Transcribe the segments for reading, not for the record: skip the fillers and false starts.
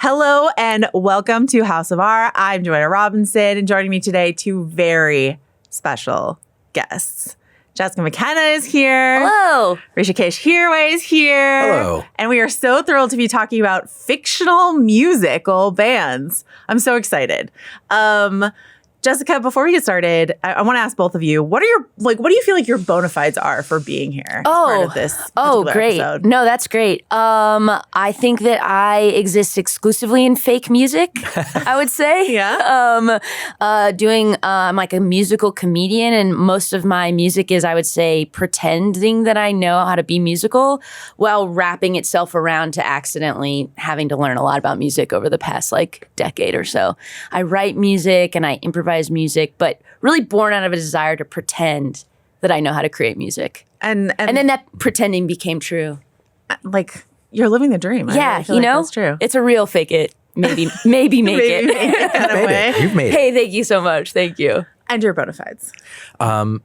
Hello and welcome to House of R. I'm Joanna Robinson, and joining me today, two very special guests. Jessica McKenna is here. Hello. Hrishikesh Hirway is here. Hello. And we are so thrilled to be talking about fictional musical bands. I'm so excited. Jessica, before we get started, I want to ask both of you, what do you feel like your bona fides are for being here as part of this particular great. episode? No, that's great. I think that I exist exclusively in fake music, I would say. Yeah. I'm like a musical comedian, and most of my music is, I would say, pretending that I know how to be musical while wrapping itself around to accidentally having to learn a lot about music over the past decade or so. I write music and I improvise music, but really born out of a desire to pretend that I know how to create music. And then that pretending became true. Like, you're living the dream. Yeah, I feel like that's true. It's a real fake it. Maybe make it. Kind of way. You've made it. Hey, thank you so much. Thank you. And your bona fides. I'm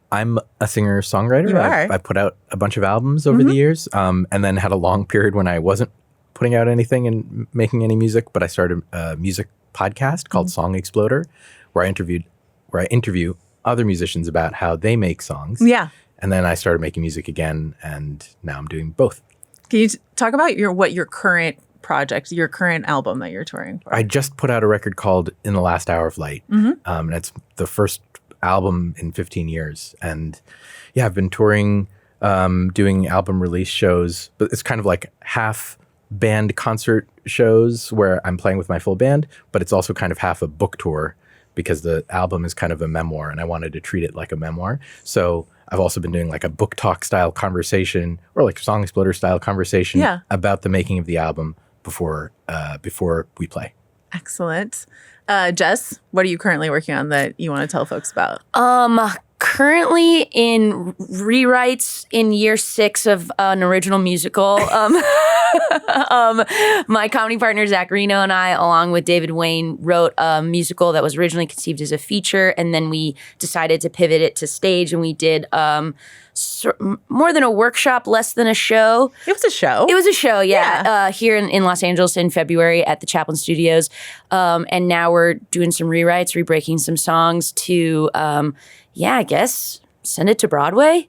a singer-songwriter. You are. I put out a bunch of albums over the years, and then had a long period when I wasn't putting out anything and making any music, but I started a music podcast called Song Exploder, where I interview other musicians about how they make songs. Yeah. And then I started making music again, and now I'm doing both. Can you talk about your current project, your current album that you're touring for? I just put out a record called In the Last Hour of Light. And it's the first album in 15 years. And yeah, I've been touring, doing album release shows, but it's kind of like half band concert shows where I'm playing with my full band, but it's also kind of half a book tour because the album is kind of a memoir and I wanted to treat it like a memoir. So I've also been doing like a book talk style conversation or like Song Exploder style conversation about the making of the album before we play. Excellent. Jess, what are you currently working on that you want to tell folks about? Currently in rewrites in year 6 of an original musical. My comedy partner, Zach Reno, and I, along with David Wayne, wrote a musical that was originally conceived as a feature, and then we decided to pivot it to stage, and we did more than a workshop, less than a show. It was a show. It was a show, yeah. Here in Los Angeles in February at the Chaplin Studios. And now we're doing some rewrites, rebreaking some songs to, I guess, send it to Broadway.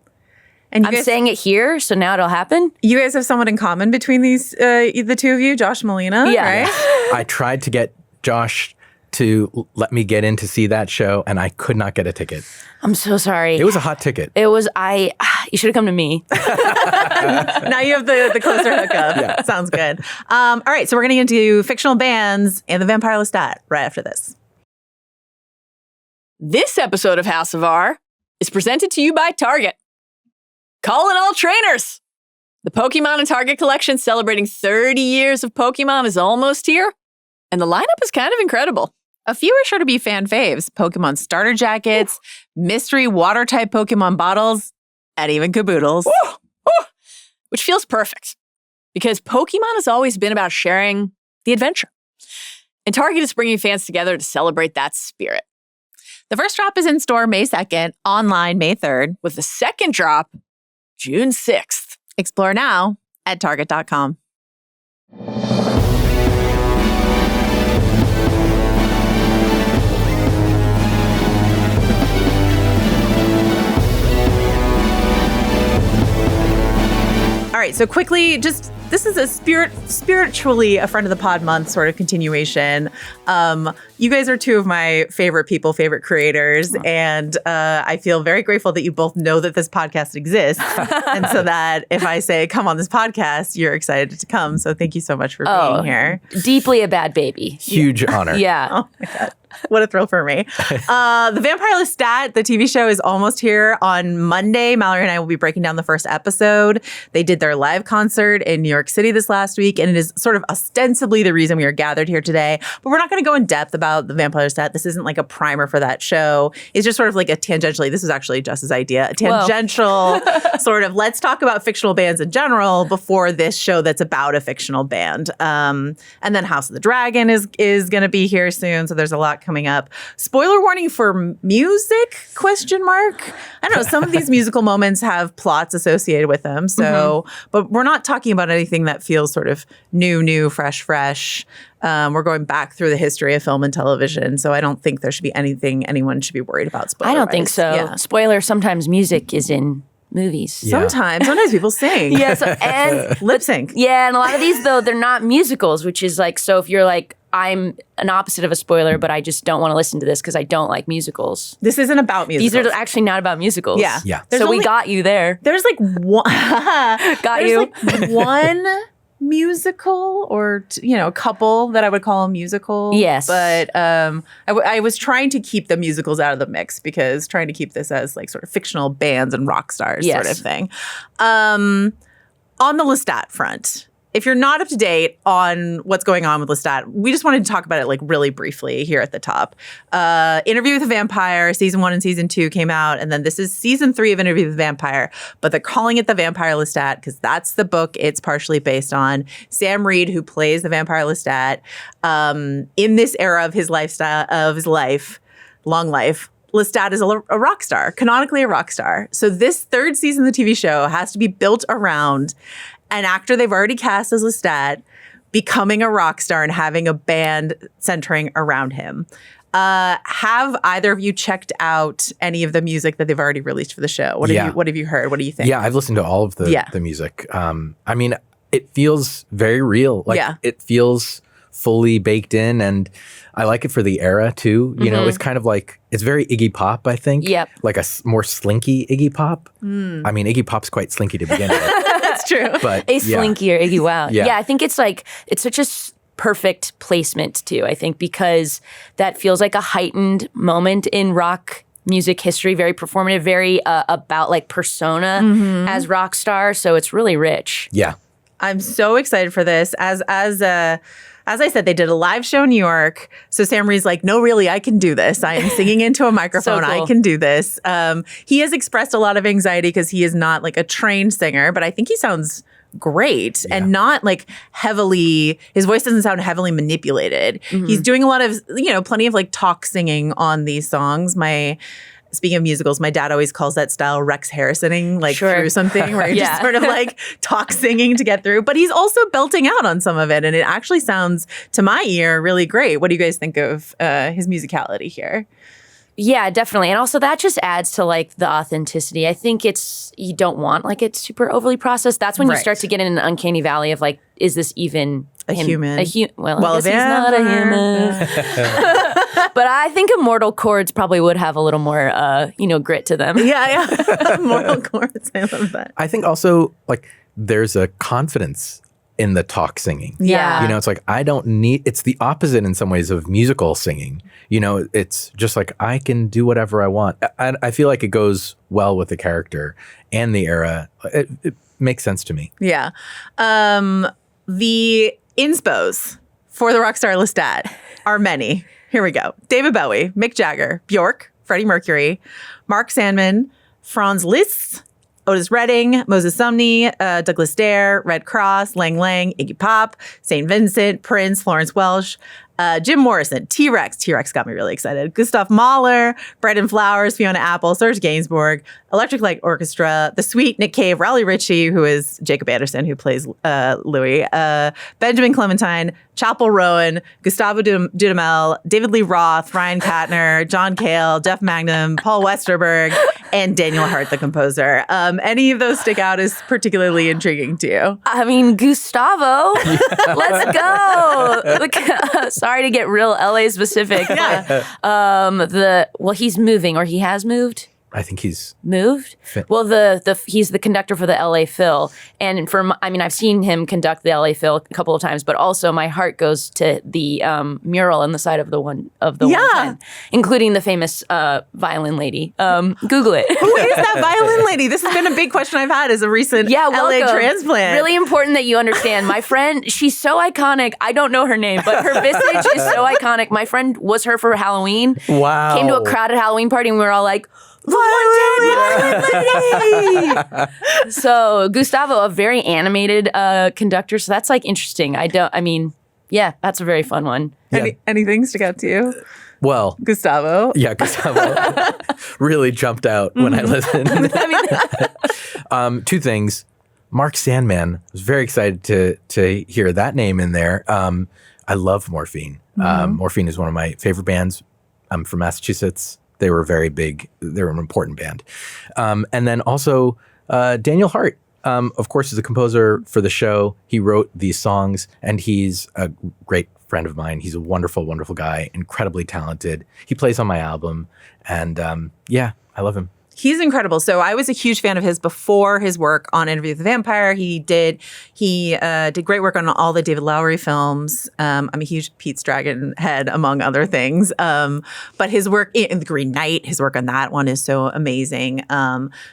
And I'm saying it here, so now it'll happen. You guys have someone in common between these, the two of you, Josh Molina, right? I tried to get Josh to let me get in to see that show, and I could not get a ticket. I'm so sorry. It was a hot ticket. It was, you should have come to me. Now you have the closer hookup. Yeah. Sounds good. All right, so we're going to get into fictional bands and the Vampire Lestat right after this. This episode of House of R is presented to you by Target. Calling all trainers! The Pokemon and Target collection celebrating 30 years of Pokemon is almost here, and the lineup is kind of incredible. A few are sure to be fan faves. Pokemon starter jackets, mystery water-type Pokemon bottles, and even caboodles. Which feels perfect, because Pokemon has always been about sharing the adventure. And Target is bringing fans together to celebrate that spirit. The first drop is in store May 2nd, online May 3rd. With the second drop, June 6th. Explore now at Target.com. All right, so quickly, this is a spiritually a friend of the pod month sort of continuation. You guys are two of my favorite people, favorite creators, and I feel very grateful that you both know that this podcast exists, and so that if I say come on this podcast, you're excited to come. So thank you so much for being here. Deeply a bad baby. Huge honor. Yeah. Oh my God. What a thrill for me. The Vampire Lestat, the TV show, is almost here on Monday. Mallory and I will be breaking down the first episode. They did their live concert in New York City this last week, and it is sort of ostensibly the reason we are gathered here today. But we're not going to go in depth about the Vampire Lestat. This isn't like a primer for that show. It's just sort of like a tangentially, this was actually Jess's idea, a tangential sort of let's talk about fictional bands in general before this show that's about a fictional band. And then House of the Dragon is going to be here soon, so there's a lot coming up. Spoiler warning for music, question mark. I don't know. Some of these musical moments have plots associated with them. So, but we're not talking about anything that feels sort of new, fresh. We're going back through the history of film and television. So I don't think there should be anything anyone should be worried about. I don't think so. Yeah. Spoiler, sometimes music is in movies. Yeah. Sometimes people sing. Yeah, and Lip sync. yeah, and a lot of these though, they're not musicals, which is like, so if you're like, I'm an opposite of a spoiler, but I just don't want to listen to this because I don't like musicals. This isn't about musicals. These are actually not about musicals. Yeah. Yeah. So we got you there. There's like one. Got there's you. like one musical or a couple that I would call a musical. Yes. But I was trying to keep the musicals out of the mix because trying to keep this as like sort of fictional bands and rock stars Yes. sort of thing. On the Lestat front, if you're not up to date on what's going on with Lestat, we just wanted to talk about it like really briefly here at the top. Interview with the Vampire, season 1 and season 2 came out, and then this is season 3 of Interview with the Vampire, but they're calling it the Vampire Lestat because that's the book it's partially based on. Sam Reed, who plays the Vampire Lestat, in this era of his long life, Lestat is a rock star, canonically a rock star. So this third season of the TV show has to be built around an actor they've already cast as Lestat becoming a rock star and having a band centering around him. Have either of you checked out any of the music that they've already released for the show? What have you heard? What do you think? Yeah, I've listened to all of the music. I mean, it feels very real. Like it feels fully baked in, and I like it for the era too. You know, it's kind of like, it's very Iggy Pop, I think. Yep. Like a more slinky Iggy Pop. I mean, Iggy Pop's quite slinky to begin with. That's true. But A Slinky or Iggy Wow. Yeah. Yeah, I think it's like, it's such a perfect placement too, I think, because that feels like a heightened moment in rock music history, very performative, very about like persona as rock star. So it's really rich. Yeah. I'm so excited for this. As I said, they did a live show in New York. So Sam Reed's like, no, really, I can do this. I am singing into a microphone. So cool. I can do this. He has expressed a lot of anxiety because he is not like a trained singer, but I think he sounds great and not like heavily, his voice doesn't sound heavily manipulated. He's doing a lot of, plenty of like talk singing on these songs. Speaking of musicals, my dad always calls that style Rex Harrisoning, like through something where you're just sort of like talk singing to get through. But he's also belting out on some of it. And it actually sounds, to my ear, really great. What do you guys think of his musicality here? Yeah, definitely. And also that just adds to like the authenticity. I think you don't want like it super overly processed. That's when you start to get in an uncanny valley of like, is this even a human? Well, I guess he's not a human. But I think Immortal Chords probably would have a little more, grit to them. Yeah. Immortal Chords. I love that. I think also like there's a confidence in the talk singing. Yeah. It's like, it's the opposite in some ways of musical singing. It's just like, I can do whatever I want. And I feel like it goes well with the character and the era. It makes sense to me. Yeah. The inspos for the rockstar Lestat are many. Here we go. David Bowie, Mick Jagger, Bjork, Freddie Mercury, Mark Sandman, Franz Liszt, Otis Redding, Moses Sumney, Douglas Dare, Red Cross, Lang Lang, Iggy Pop, St. Vincent, Prince, Florence Welch, Jim Morrison, T-Rex. T-Rex got me really excited. Gustav Mahler, Brendan Flowers, Fiona Apple, Serge Gainsbourg, Electric Light Orchestra, The Sweet, Nick Cave, Raleigh Ritchie, who is Jacob Anderson, who plays Louis, Benjamin Clementine, Chapel Rowan, Gustavo Dudamel, David Lee Roth, Ryan Katner, John Cale, Jeff Magnum, Paul Westerberg, and Daniel Hart, the composer. Any of those stick out as particularly intriguing to you? I mean, Gustavo, let's go. Sorry to get real LA specific. He's moving, or he has moved. I think he's moved. Well, he's the conductor for the LA Phil, and I've seen him conduct the LA Phil a couple of times, but also my heart goes to the mural on the side of the one time, including the famous violin lady. Google it. Who is that violin lady? This has been a big question I've had as a recent LA transplant. Really important that you understand. My friend, she's so iconic. I don't know her name, but her visage is so iconic. My friend was her for Halloween. Wow. Came to a crowded Halloween party, and we were all like, So Gustavo, a very animated conductor. So that's like interesting. Yeah, that's a very fun one. Yeah. Anything stick out to you? Well, Gustavo. yeah, Gustavo really jumped out when I listened. Two things. Mark Sandman. I was very excited to hear that name in there. I love Morphine. Morphine is one of my favorite bands. I'm from Massachusetts. They were very big. They were an important band. And then also Daniel Hart, of course, is a composer for the show. He wrote these songs, and he's a great friend of mine. He's a wonderful, wonderful guy, incredibly talented. He plays on my album, and I love him. He's incredible. So I was a huge fan of his before his work on Interview with the Vampire. He did great work on all the David Lowery films. I'm a huge Pete's Dragon head, among other things. But his work in The Green Knight, his work on that one is so amazing.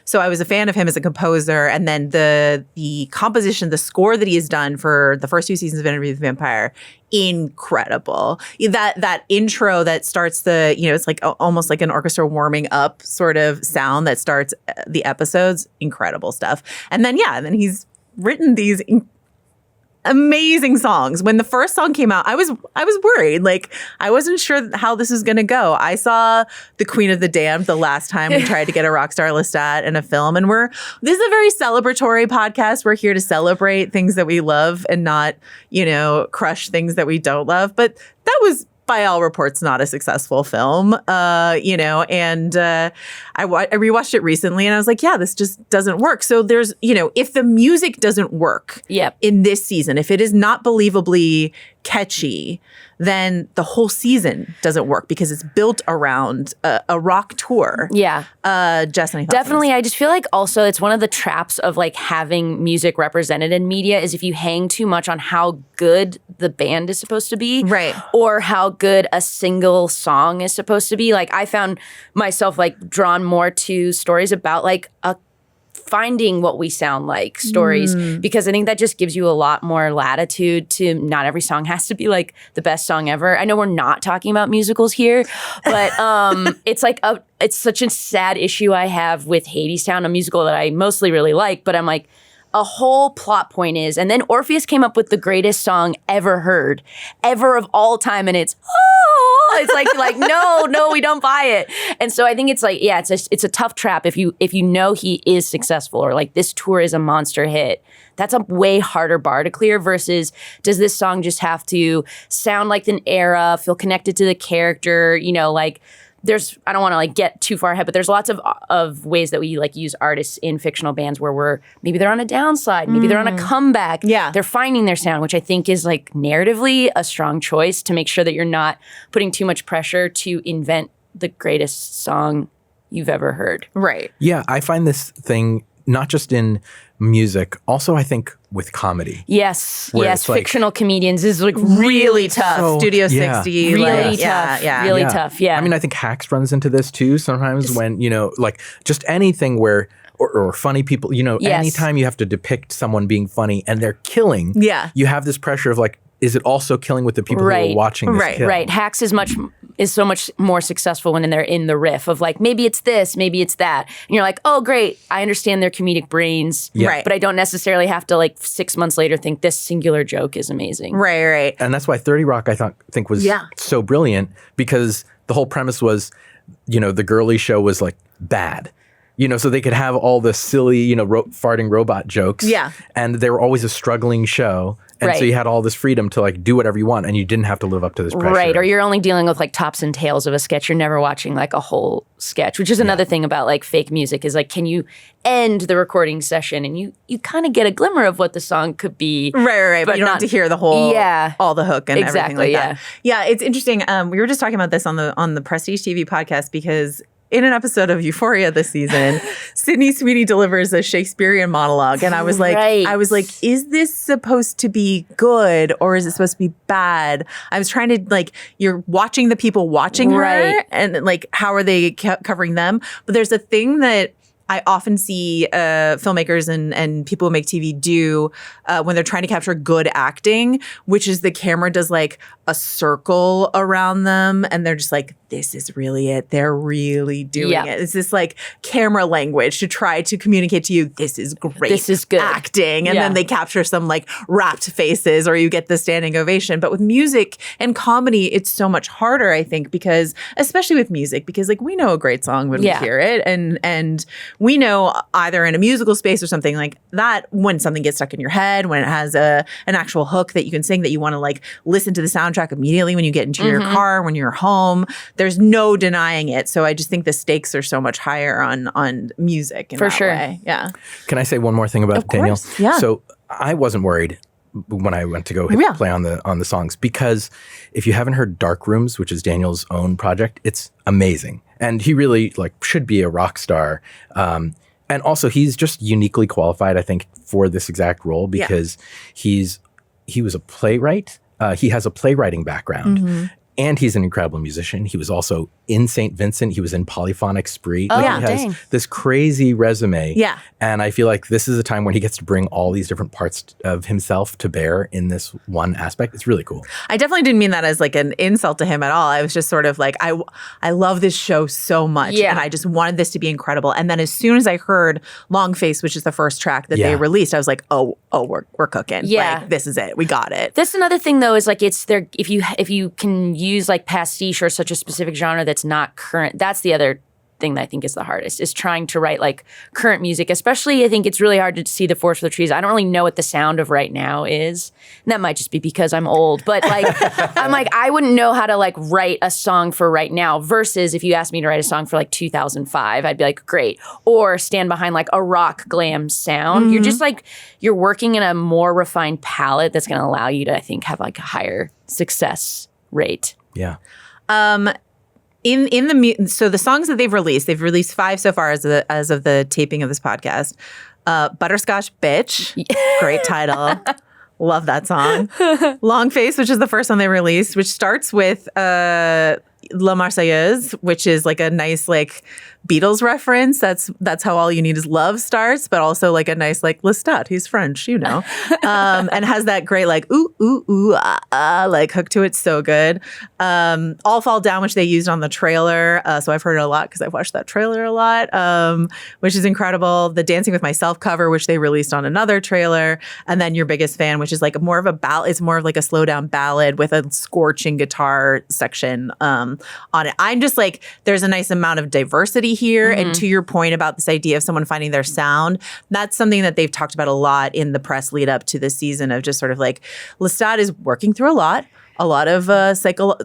So I was a fan of him as a composer. And then the composition, the score that he has done for the first 2 seasons of Interview with the Vampire, incredible. That intro that starts it's like almost like an orchestra warming up sort of sound that starts the episodes. Incredible stuff. And then he's written these amazing songs. When the first song came out, I was worried. Like, I wasn't sure how this was going to go. I saw The Queen of the Damned the last time we tried to get a rock star Lestat in a film, and this is a very celebratory podcast. We're here to celebrate things that we love and not, crush things that we don't love. But that was, by all reports, not a successful film, and I rewatched it recently and I was like, yeah, this just doesn't work. So there's, if the music doesn't work in this season, if it is not believably catchy, then the whole season doesn't work because it's built around a rock tour. Yeah. Jess, any thoughts on Definitely. I just feel like also it's one of the traps of like having music represented in media is if you hang too much on how good the band is supposed to be. Right. Or how good a single song is supposed to be. Like, I found myself like drawn more to stories about like finding what we sound like stories, because I think that just gives you a lot more latitude to not every song has to be like the best song ever. I know we're not talking about musicals here, but it's such a sad issue I have with Hadestown, a musical that I mostly really like, but I'm like, a whole plot point is, and then Orpheus came up with the greatest song ever heard, ever of all time, and it's like no, we don't buy it. And so I think it's like, yeah, it's a tough trap if you know he is successful or like this tour is a monster hit. That's a way harder bar to clear versus does this song just have to sound like an era, feel connected to the character, like. I don't want to like get too far ahead, but there's lots of ways that we like use artists in fictional bands where maybe they're on a downside, maybe they're on a comeback. Yeah. They're finding their sound, which I think is like narratively a strong choice to make sure that you're not putting too much pressure to invent the greatest song you've ever heard. Right. Yeah, I find this thing not just in music, also I think with comedy. Yes, Where yes. it's like- Fictional comedians is like really tough. So- Studio yeah. 60. Really like, tough. Yeah. Really tough. Yeah. I mean, I think Hacks runs into this too sometimes when, like just anything where, or funny people, Yes. anytime you have to depict someone being funny and they're killing, you have this pressure of like, is it also killing with the people who are watching this kill? Right. Hacks is so much more successful when they're in the riff of like, maybe it's this, maybe it's that. And you're like, oh, great. I understand their comedic brains. Yeah. Right. But I don't necessarily have to like 6 months later think this singular joke is amazing. Right. And that's why 30 Rock, I think was so brilliant because the whole premise was, the girly show was like bad. So they could have all the silly, farting robot jokes. Yeah. And they were always a struggling show. And so you had all this freedom to like do whatever you want and you didn't have to live up to this pressure. Right. Or you're only dealing with like tops and tails of a sketch. You're never watching like a whole sketch, which is another thing about like fake music is like, can you end the recording session and you kind of get a glimmer of what the song could be. Right. But you don't have to hear the whole, all the hook and everything like that. Yeah. It's interesting. We were just talking about this on the Prestige TV podcast because in an episode of Euphoria this season, Sydney Sweeney delivers a Shakespearean monologue. And I was like, is this supposed to be good or is it supposed to be bad? I was trying to like, you're watching the people watching her and like, how are they covering them? But there's a thing that I often see filmmakers and people who make TV do when they're trying to capture good acting, which is the camera does like a circle around them and they're just like, this is really it. They're really doing it. It's this like camera language to try to communicate to you, this is great. This is good acting. And then they capture some like rapt faces or you get the standing ovation. But with music and comedy, it's so much harder, I think, because especially with music, because like we know a great song when we hear it. And we know either in a musical space or something like that, when something gets stuck in your head, when it has an actual hook that you can sing that you want to like listen to the soundtrack immediately when you get into your car, when you're home, there's no denying it. So I just think the stakes are so much higher on music in that way. Yeah. Can I say one more thing about Daniel? Yeah. So I wasn't worried when I went to go hit play on the songs, because if you haven't heard Dark Rooms, which is Daniel's own project, it's amazing. And he really like should be a rock star. And also he's just uniquely qualified, I think, for this exact role because he was a playwright. He has a playwriting background. And he's an incredible musician. He was also in St. Vincent. He was in Polyphonic Spree. Oh, he has this crazy resume. Yeah. And I feel like this is a time when he gets to bring all these different parts of himself to bear in this one aspect. It's really cool. I definitely didn't mean that as like an insult to him at all. I was just sort of like, I love this show so much. And I just wanted this to be incredible. And then as soon as I heard Long Face, which is the first track that they released, I was like, oh, we're cooking. Yeah. Like, this is it. We got it. That's another thing though, is like it's there if you can use like pastiche or such a specific genre that's not current. That's the other thing that I think is the hardest, is trying to write like current music. Especially I think it's really hard to see the forest for the trees. I don't really know what the sound of right now is. And that might just be because I'm old. But like I'm like, I wouldn't know how to like write a song for right now versus if you asked me to write a song for like 2005, I'd be like, great. Or stand behind like a rock glam sound. You're just like, you're working in a more refined palette that's going to allow you to, I think, have like a higher success rate. Yeah. So the songs that they've released 5 so far as of the taping of this podcast. Butterscotch Bitch, great title. Love that song. Long Face, which is the first one they released, which starts with La Marseillaise, which is like a nice like Beatles reference. That's how All You Need Is Love starts, but also like a nice like Lestat, he's French, you know, and has that great like ooh ooh ooh ah ah like hook to it. So good. All Fall Down, which they used on the trailer, so I've heard it a lot because I've watched that trailer a lot, which is incredible. The Dancing with Myself cover, which they released on another trailer, and then Your Biggest Fan, which is like more of a ballad. It's more of like a slow down ballad with a scorching guitar section on it. I'm just like, there's a nice amount of diversity here. And to your point about this idea of someone finding their sound, that's something that they've talked about a lot in the press lead up to this season, of just sort of like Lestat is working through a lot of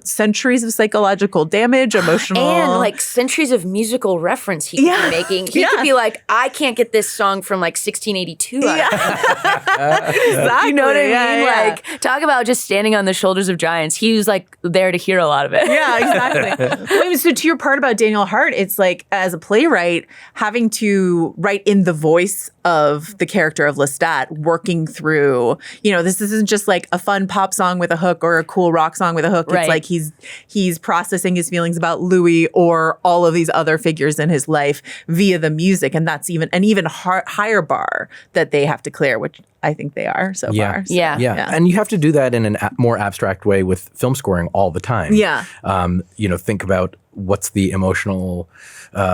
centuries of psychological damage, emotional. And like centuries of musical reference he could be making. He could be like, I can't get this song from like 1682. Exactly. You know what I mean? Like, talk about just standing on the shoulders of giants. He was like there to hear a lot of it. Yeah, exactly. So to your part about Daniel Hart, it's like, as a playwright, having to write in the voice of the character of Lestat, working through, you know, this isn't just like a fun pop song with a hook or a cool rock song with a hook. It's like he's processing his feelings about Louis or all of these other figures in his life via the music, and that's even an even higher bar that they have to clear, which I think they are so far. So, yeah. And you have to do that in a more abstract way with film scoring all the time. Yeah. You know, think about what's the emotional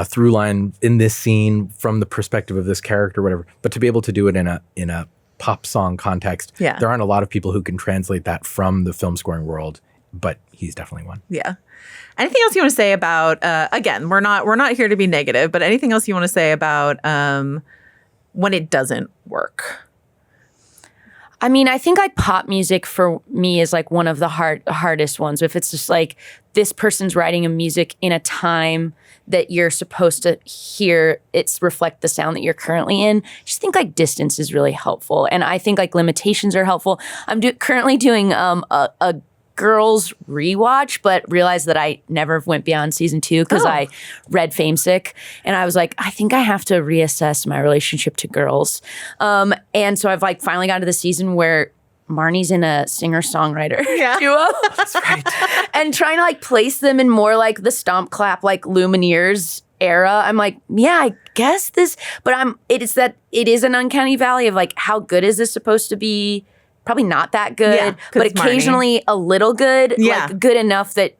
through line in this scene from the perspective of this character, whatever. But to be able to do it in a pop song context, there aren't a lot of people who can translate that from the film scoring world, but he's definitely one. Yeah. Anything else you want to say about, again, we're not here to be negative, but anything else you want to say about when it doesn't work? I mean, I think like pop music for me is like one of the hardest ones. If it's just like this person's writing a music in a time that you're supposed to hear it's reflect the sound that you're currently in, I just think like distance is really helpful. And I think like limitations are helpful. I'm currently doing a Girls rewatch, but realized that I never went beyond season 2 because I read Famesick, and I was like, I think I have to reassess my relationship to Girls. And so I've like finally got to the season where Marnie's in a singer-songwriter duo. That's right. And trying to like place them in more like the stomp clap like Lumineers era, I'm like, yeah, I guess this, but it is an uncanny valley of like, how good is this supposed to be? Probably not that good, Yeah, 'cause but it's occasionally a little good, Yeah. like good enough that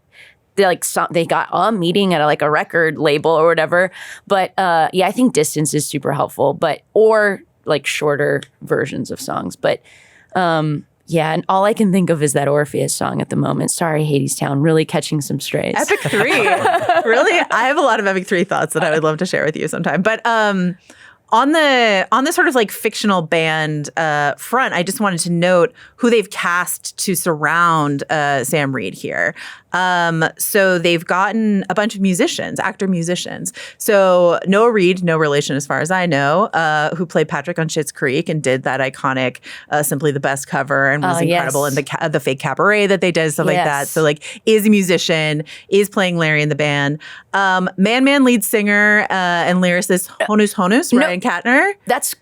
they got a meeting at a record label or whatever. But I think distance is super helpful, or like shorter versions of songs. But and all I can think of is that Orpheus song at the moment. Sorry, Hadestown, really catching some strays. Epic 3. Really? I have a lot of Epic 3 thoughts that I would love to share with you sometime. But on the sort of like fictional band front, I just wanted to note who they've cast to surround Sam Reed here. So they've gotten a bunch of musicians, actor musicians. So Noah Reid, no relation as far as I know, who played Patrick on Schitt's Creek and did that iconic Simply the Best cover and was incredible in the fake cabaret that they did, stuff like that. So like is a musician, is playing Larry in the band. Man lead singer and lyricist Honus, Ryan Katner. That's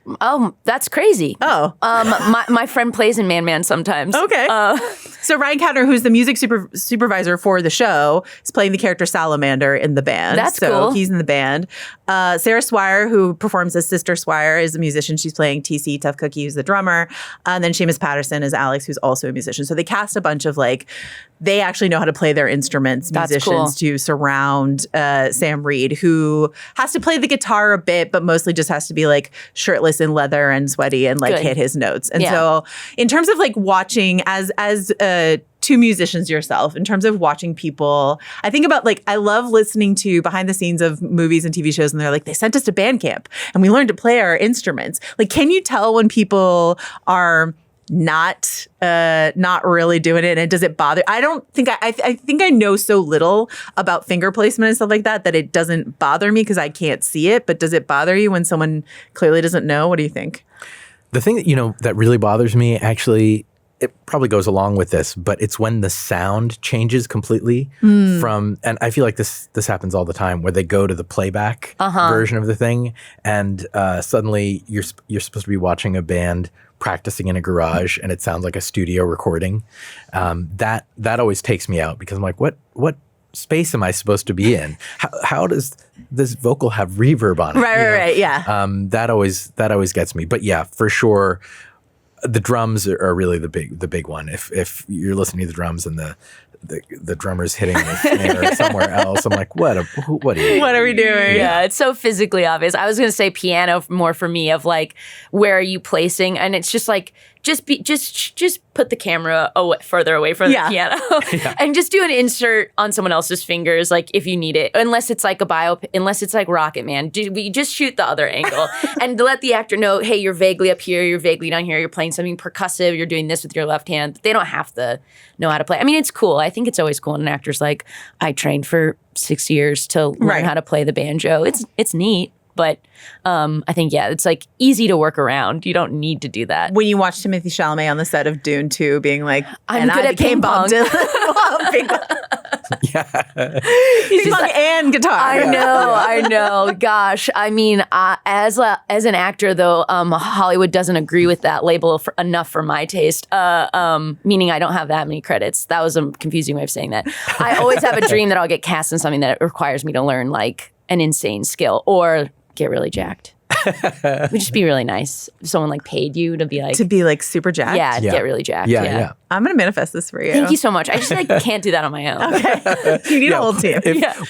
crazy. Oh. My friend plays in Man sometimes. Okay. So Ryan Katner, who's the music supervisor for the show, is playing the character Salamander in the band. That's so cool. He's in the band. Sarah Swire, who performs as Sister Swire, is a musician. She's playing TC, Tough Cookie, who's the drummer. And then Seamus Patterson is Alex, who's also a musician. So they cast a bunch of they actually know how to play their instruments, musicians, to surround Sam Reed, who has to play the guitar a bit, but mostly just has to be shirtless in leather and sweaty and hit his notes. And so in terms of watching as two musicians yourself, in terms of watching people, I think about I love listening to behind the scenes of movies and TV shows, and they're they sent us to band camp and we learned to play our instruments. Can you tell when people are not really doing it, and does it bother? I don't think I think I know so little about finger placement and stuff like that it doesn't bother me because I can't see it. But does it bother you when someone clearly doesn't know? What do you think? The thing that that really bothers me, actually, it probably goes along with this, but it's when the sound changes completely from, and I feel like this happens all the time, where they go to the playback version of the thing, and suddenly you're supposed to be watching a band practicing in a garage, and it sounds like a studio recording. That always takes me out, because I'm like, what space am I supposed to be in? How does this vocal have reverb on it? Right, yeah. That always gets me. But yeah, for sure, the drums are really the big one. If you're listening to the drums and the drummer's hitting the snare somewhere else, I'm like, what are we doing? Yeah, it's so physically obvious. I was going to say piano more for me, of where are you placing? And it's just just put the camera further away from the piano and just do an insert on someone else's fingers, if you need it. Unless it's unless it's Rocket Man, we just shoot the other angle and let the actor know, hey, you're vaguely up here, you're vaguely down here, you're playing something percussive, you're doing this with your left hand. They don't have to know how to play. I mean, it's cool. I think it's always cool when an actor's I trained for 6 years to learn how to play the banjo. It's neat. But I think, it's easy to work around. You don't need to do that. When you watch Timothée Chalamet on the set of Dune 2 being I'm good at ping pong. Ping pong and guitar. I know. Gosh. I mean, as an actor, though, Hollywood doesn't agree with that label enough for my taste, meaning I don't have that many credits. That was a confusing way of saying that. I always have a dream that I'll get cast in something that requires me to learn an insane skill or get really jacked. It would just be really nice if someone paid you to be super jacked. Yeah, get really jacked. Yeah. I'm gonna manifest this for you. Thank you so much. I just can't do that on my own. Okay. You need a whole team.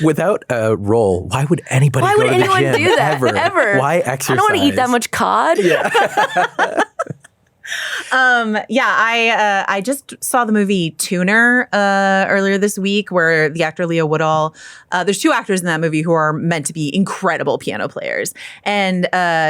Without a role, why would anybody go to the gym do that ever? Why exercise? I don't want to eat that much cod. I just saw the movie Tuner earlier this week, where the actor Leo Woodall, there's two actors in that movie who are meant to be incredible piano players, and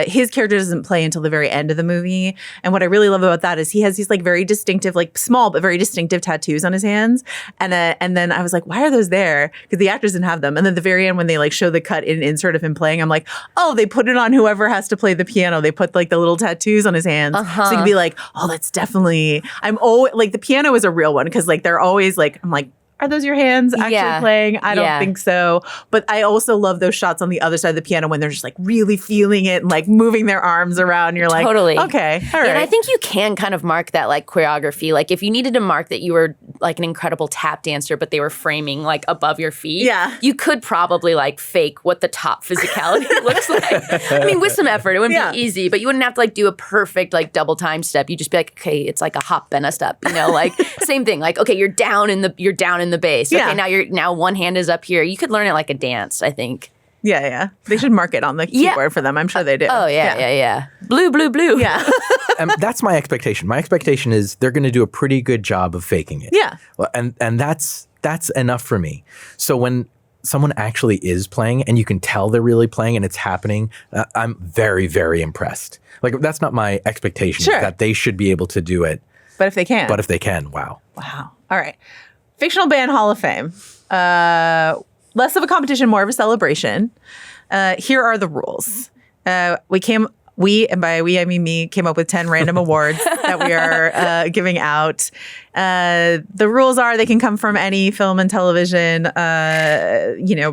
his character doesn't play until the very end of the movie. And what I really love about that is he has these very distinctive, small but very distinctive tattoos on his hands. And then I was like, why are those there? Because the actors didn't have them. And then at the very end, when they show the cut in insert of him playing, I'm like, oh, they put it on whoever has to play the piano. They put the little tattoos on his hands, so you can be oh, that's definitely. I'm always the piano is a real one, because they're always I'm like, are those your hands actually Yeah. playing? I don't Yeah. think so. But I also love those shots on the other side of the piano when they're just like really feeling it and like moving their arms around. You're like, Totally. okay, all right. And I think you can kind of mark that like choreography. Like if you needed to mark that you were like an incredible tap dancer, but they were framing like above your feet, Yeah. you could probably like fake what the top physicality looks like. I mean, with some effort, it wouldn't Yeah. be easy, but you wouldn't have to like do a perfect like double time step. You just be like, okay, it's like a hop and a step, you know, like same thing. Like, okay, you're down in the bass. Yeah. Okay, now one hand is up here. You could learn it like a dance, I think. yeah. They should mark it on the Yeah. keyboard for them. I'm sure they do. Oh yeah. Blue, blue, blue. Yeah. That's my expectation. My expectation is they're going to do a pretty good job of faking it. Yeah. Well, and that's enough for me. So when someone actually is playing and you can tell they're really playing and it's happening, I'm very, very impressed. Like that's not my expectation, Sure. that they should be able to do it. But if they can. But if they can, wow. Wow. All right. Fictional Band Hall of Fame. Less of a competition, more of a celebration. Here are the rules. We, and by we, I mean me, came up with 10 random awards that we are giving out. The rules are they can come from any film and television,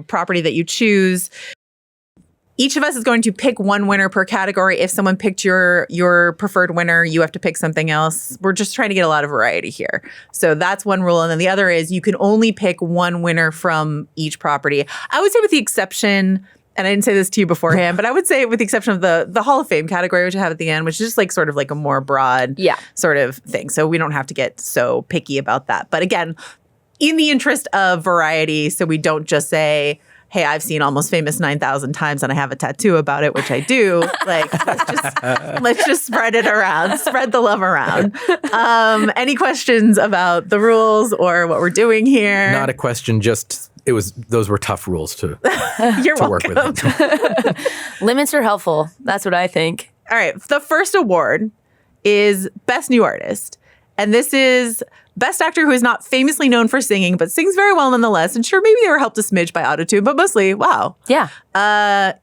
property that you choose. Each of us is going to pick one winner per category. If someone picked your preferred winner, you have to pick something else. We're just trying to get a lot of variety here. So that's one rule. And then the other is you can only pick one winner from each property. I would say with the exception, and I didn't say this to you beforehand, but I would say with the exception of the Hall of Fame category, which I have at the end, which is just like sort of like a more broad sort of thing. So we don't have to get so picky about that. But again, in the interest of variety, so we don't just say, hey, I've seen Almost Famous 9,000 times and I have a tattoo about it, which I do. Like, let's just spread it around, spread the love around. Any questions about the rules or what we're doing here? Not a question, just those were tough rules to You're work welcome. with. Limits are helpful. That's what I think. All right. The first award is Best New Artist. And this is Best Actor who is not famously known for singing, but sings very well nonetheless. And sure, maybe they were helped a smidge by autotune, but mostly, wow. Yeah.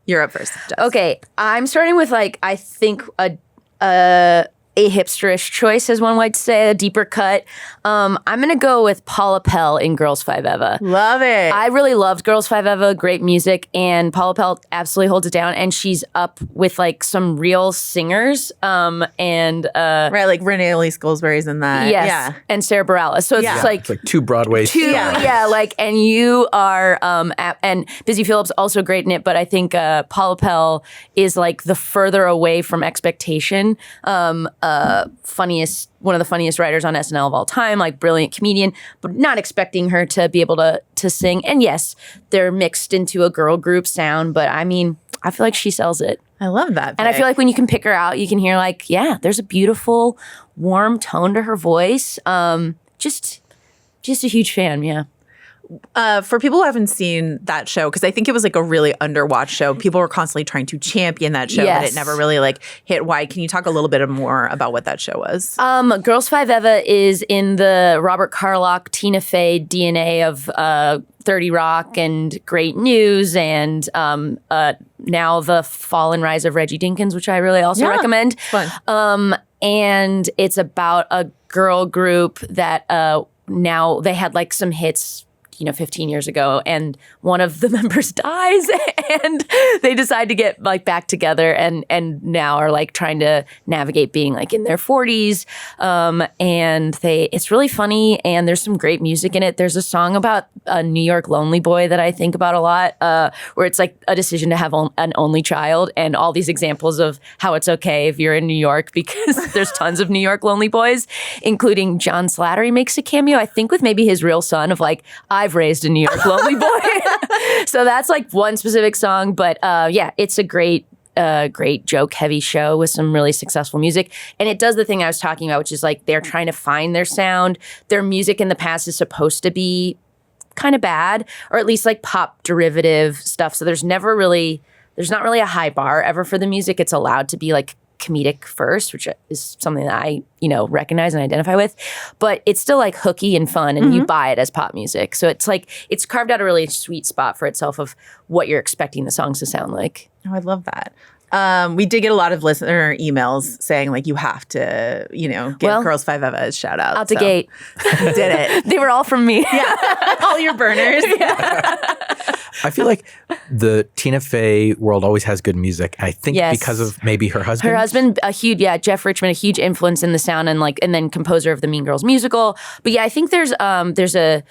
You're up first, Jess. Okay. I'm starting with like, I think a hipsterish choice, as one might say, a deeper cut. I'm going to go with Paula Pell in Girls Five Eva. Love it. I really loved Girls Five Eva, great music, and Paula Pell absolutely holds it down. And she's up with like some real singers, right, like Renee Elise Goldsberry's in that. yes, Yeah. and Sarah Bareilles. So it's Yeah. just like It's like two Broadway stars. and you are, and Busy Phillips also great in it, but I think Paula Pell is like the further away from expectation. One of the funniest writers on SNL of all time, like brilliant comedian, but not expecting her to be able to sing. And yes, they're mixed into a girl group sound, but I mean, I feel like she sells it. I love that. And I pick. feel like when you can pick her out, you can hear like, yeah, there's a beautiful, warm tone to her voice. Just a huge fan, yeah. For people who haven't seen that show, because I think it was like a really underwatched show, people were constantly trying to champion that show, but Yes. it never really like hit wide. Can you talk a little bit more about what that show was? Girls Five Eva is in the Robert Carlock, Tina Fey DNA of 30 Rock and Great News, and now the Fall and Rise of Reggie Dinkins, which I really also recommend. Fun. And it's about a girl group that now they had like some hits 15 years ago, and one of the members dies and they decide to get like back together and now are like trying to navigate being like in their 40s. And it's really funny and there's some great music in it. There's a song about a New York lonely boy that I think about a lot, where it's like a decision to have an only child and all these examples of how it's okay if you're in New York because there's tons of New York lonely boys, including John Slattery makes a cameo, I think with maybe his real son of like, I've raised a New York lonely boy. So that's like one specific song, but it's a great joke heavy show with some really successful music. And it does the thing I was talking about, which is like they're trying to find their sound. Their music in the past is supposed to be kind of bad, or at least like pop derivative stuff. So there's not really a high bar ever for the music. It's allowed to be like comedic first, which is something that I, recognize and identify with, but it's still like hooky and fun and you buy it as pop music. So it's like, it's carved out a really sweet spot for itself of what you're expecting the songs to sound like. Oh, I love that. We did get a lot of listener emails saying like you have to, give Girls 5 Eva a shout out. Out the gate. Did it. They were all from me. Yeah. All your burners. I feel like the Tina Fey world always has good music. I think Yes. because of maybe her husband. Her husband, Jeff Richmond, a huge influence in the sound and then composer of the Mean Girls musical. But yeah, I think there's the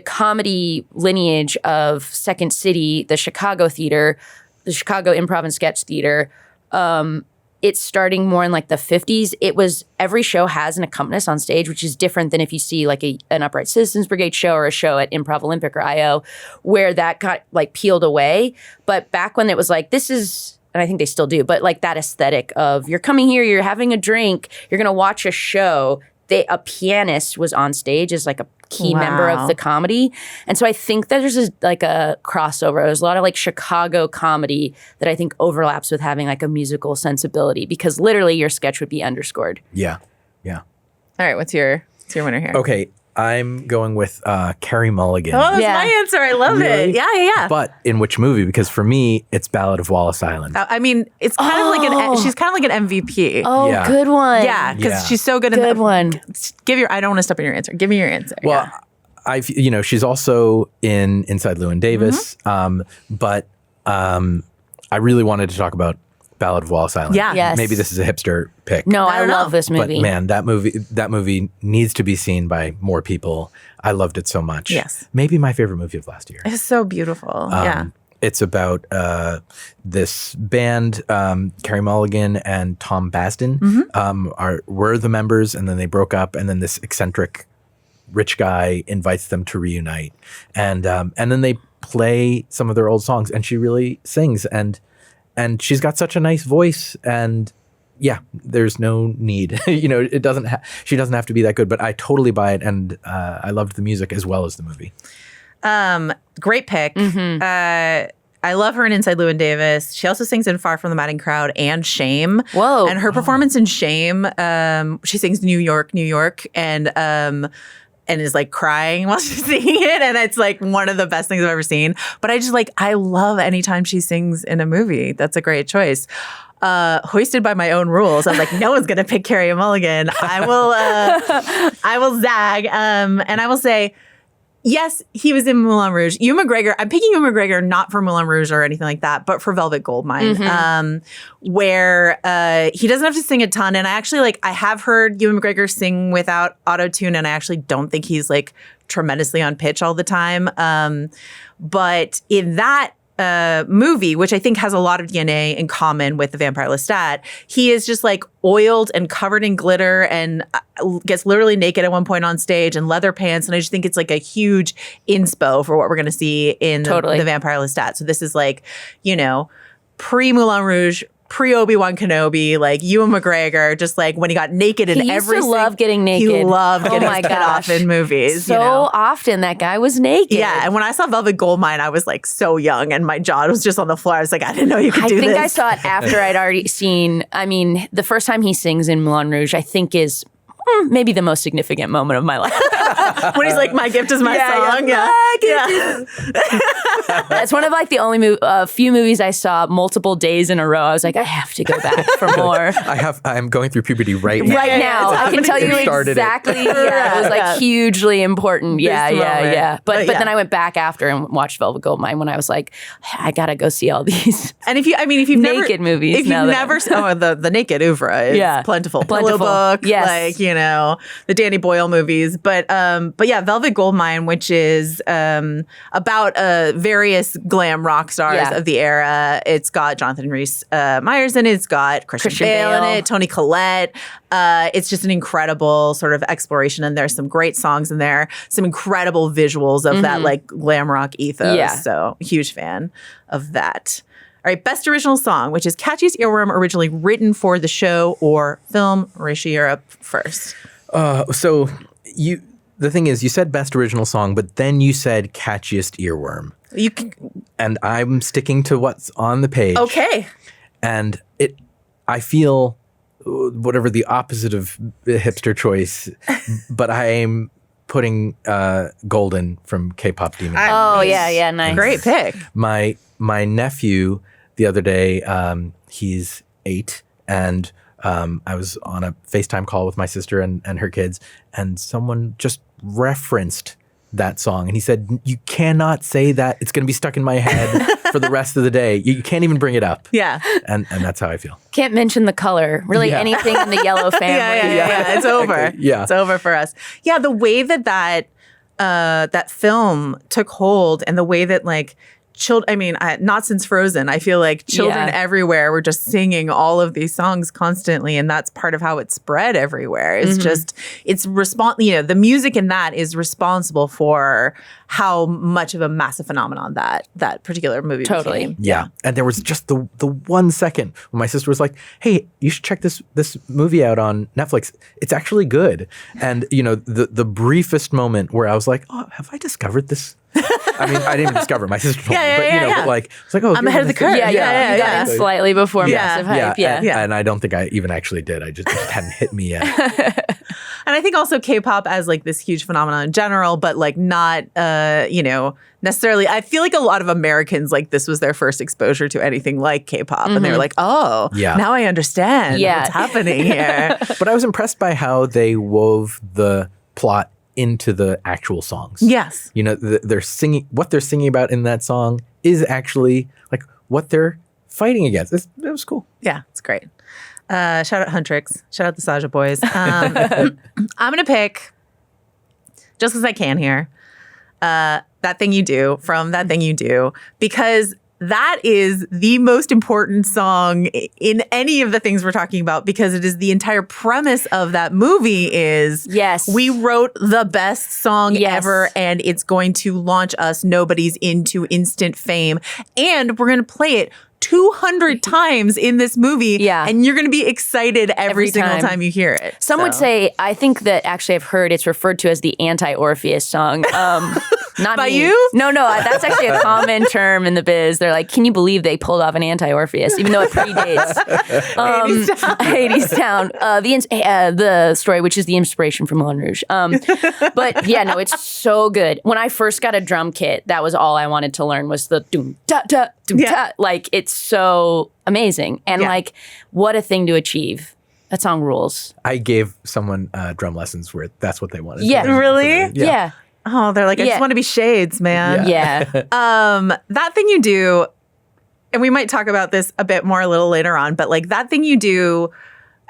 comedy lineage of Second City, the Chicago theater, the Chicago Improv and Sketch Theater. It's starting more in like the 50s. It was every show has an accompanist on stage, which is different than if you see like an Upright Citizens Brigade show or a show at Improv Olympic or IO, where that got like peeled away. But back when it was like, this is, and I think they still do, but like that aesthetic of you're coming here, you're having a drink, you're going to watch a show. A pianist was on stage as like a key member of the comedy. And so I think that there's a crossover. There's a lot of like Chicago comedy that I think overlaps with having like a musical sensibility because literally your sketch would be underscored. Yeah. All right. What's your winner here? Okay. I'm going with Carey Mulligan. Oh, that's my answer. I love it. Yeah. But in which movie? Because for me, it's Ballad of Wallace Island. I mean, it's kind of like she's kind of like an MVP. Oh, Yeah. good one. Yeah, because she's so good. Good one. I don't want to step in your answer. Give me your answer. Well, she's also in Inside Llewyn Davis. But I really wanted to talk about Ballad of Wallace Island. Yeah. Yes. Maybe this is a hipster pick. No, I I don't know. love this movie. But man, that movie needs to be seen by more people. I loved it so much. Yes. Maybe my favorite movie of last year. It's so beautiful. Yeah. It's about this band, Carey Mulligan and Tom Basden were the members, and then they broke up, and then this eccentric rich guy invites them to reunite, and then they play some of their old songs, and she really sings, and she's got such a nice voice, and yeah, there's no need. She doesn't have to be that good, but I totally buy it, and I loved the music as well as the movie. Great pick. I love her in Inside Llewyn Davis. She also sings in Far From the Madding Crowd and Shame. Whoa. And her performance in Shame, she sings New York, New York, and is like crying while she's singing it. And it's like one of the best things I've ever seen. But I love anytime she sings in a movie. That's a great choice. Hoisted by my own rules. I was like, no one's going to pick Carey Mulligan. I will zag. And I will say, yes, he was in Moulin Rouge. Ewan McGregor, I'm picking Ewan McGregor not for Moulin Rouge or anything like that, but for Velvet Goldmine, where he doesn't have to sing a ton. And I have heard Ewan McGregor sing without auto-tune, and I actually don't think he's like tremendously on pitch all the time. But in that movie, which I think has a lot of DNA in common with the Vampire Lestat, he is just like oiled and covered in glitter and gets literally naked at one point on stage and leather pants. And I just think it's like a huge inspo for what we're going to see in the Vampire Lestat. So this is like, pre-Moulin Rouge, pre-Obi-Wan Kenobi, like Ewan McGregor, just like when he got naked in every He loved getting naked. He loved getting my his cut off in movies. So often that guy was naked. Yeah, and when I saw Velvet Goldmine, I was like so young and my jaw was just on the floor. I was like, I didn't know you could do this. I think I saw it after I'd already seen, the first time he sings in Moulin Rouge, I think is maybe the most significant moment of my life. When he's like, my gift is my song. That's one of like the only few movies I saw multiple days in a row. I was like, I have to go back for more. I'm going through puberty right now. Right now, I can tell you exactly. Yeah, it was like hugely important. Yeah. But then I went back after and watched Velvet Goldmine when I was like, I gotta go see all these. And if you've naked movies, if you've never the naked ouvre is plentiful. Pillow Book, yes. The Danny Boyle movies, but yeah, Velvet Goldmine, which is about various glam rock stars of the era. It's got Jonathan Rhys Meyers in it. It's got Christian Bale in it. Toni Collette. It's just an incredible sort of exploration, and there's some great songs in there. Some incredible visuals of that like glam rock ethos. Yeah. So huge fan of that. All right, best original song, which is Catchiest Earworm, originally written for the show or film. Rishi, you're up first. So the thing is, you said best original song, but then you said catchiest earworm. And I'm sticking to what's on the page. Okay. And I feel whatever the opposite of hipster choice, but I'm putting Golden from K-pop Demon. Oh yeah, nice. Great pick. My nephew the other day, He's 8, and I was on a FaceTime call with my sister and her kids, and someone just referenced that song, and he said, "You cannot say that. It's going to be stuck in my head for the rest of the day. You can't even bring it up." Yeah. And that's how I feel. Can't mention the color. Really, anything in the yellow family. Yeah. It's over. Exactly. Yeah. It's over for us. Yeah, the way that film took hold, and the way that like not since Frozen, I feel like children everywhere were just singing all of these songs constantly, and that's part of how it spread everywhere. It's just, the music in that is responsible for how much of a massive phenomenon that particular movie became. Yeah. And there was just the 1 second when my sister was like, "Hey, you should check this movie out on Netflix. It's actually good." And, the briefest moment where I was like, "Oh, have I discovered this?" I mean, I didn't even discover it. My sister told me. But, like, it's like, "Oh, I'm ahead of the curve." You got in slightly before massive hype. And I don't think I even actually did. It just hadn't hit me yet. And I think also K-pop as like this huge phenomenon in general, but like not, necessarily. I feel like a lot of Americans, like this was their first exposure to anything like K-pop. And they were like, "Oh, now I understand what's happening here." But I was impressed by how they wove the plot into the actual songs. Yes. They're singing, what they're singing about in that song is actually like what they're fighting against. It was cool. Yeah, it's great. Shout out Huntrix. Shout out the Saja boys. I'm going to pick, just because I can here, That Thing You Do from That Thing You Do, because that is the most important song in any of the things we're talking about, because it is the entire premise of that movie is we wrote the best song ever, and it's going to launch us nobodies into instant fame, and we're going to play it 200 times in this movie, and you're going to be excited every single time you hear it. Some would say, I think that actually I've heard it's referred to as the anti-Orpheus song. Not by me. you? No, that's actually a common term in the biz. They're like, "Can you believe they pulled off an anti-Orpheus?" Even though it predates Hades Town. The story, which is the inspiration for Moulin Rouge. But yeah, no, it's so good. When I first got a drum kit, that was all I wanted to learn was the doom da da doom da. Like, it's so amazing, and like, what a thing to achieve. That song rules. I gave someone drum lessons where that's what they wanted. Yeah, really? Yeah. Oh, they're like, "I just want to be shades, man." Yeah. That Thing You Do, and we might talk about this a bit more a little later on, but like That Thing You Do,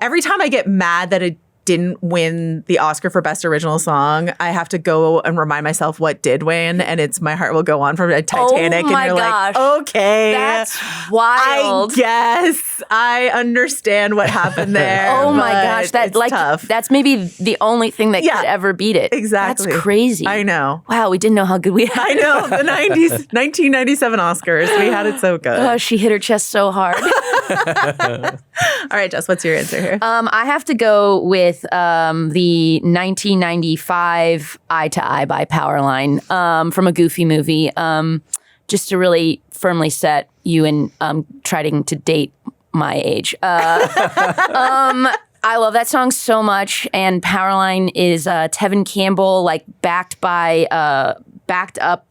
every time I get mad that it didn't win the Oscar for Best Original Song, I have to go and remind myself what did win, and it's My Heart Will Go On from Titanic. Oh my and you're gosh. like, okay. That's wild. I guess I understand what happened there. Oh my gosh. That's tough. That's maybe the only thing that could ever beat it. Exactly. That's crazy. I know. Wow, we didn't know how good we had I know. The 90s, 1997 Oscars. We had it so good. Oh, she hit her chest so hard. All right, Jess, what's your answer here? I have to go with the 1995 Eye to Eye by Powerline from a Goofy movie, just to really firmly set you in trying to date my age. I love that song so much, and Powerline is Tevin Campbell, like backed up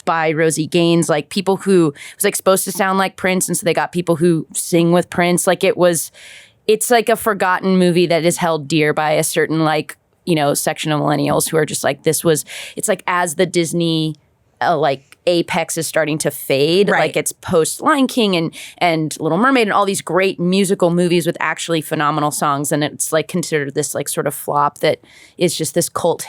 by Rosie Gaines, like people who was like supposed to sound like Prince, and so they got people who sing with Prince. Like it's like a forgotten movie that is held dear by a certain section of millennials who are just like, it's like as the Disney like apex is starting to fade, like it's post Lion King and Little Mermaid and all these great musical movies with actually phenomenal songs, and it's like considered this like sort of flop that is just this cult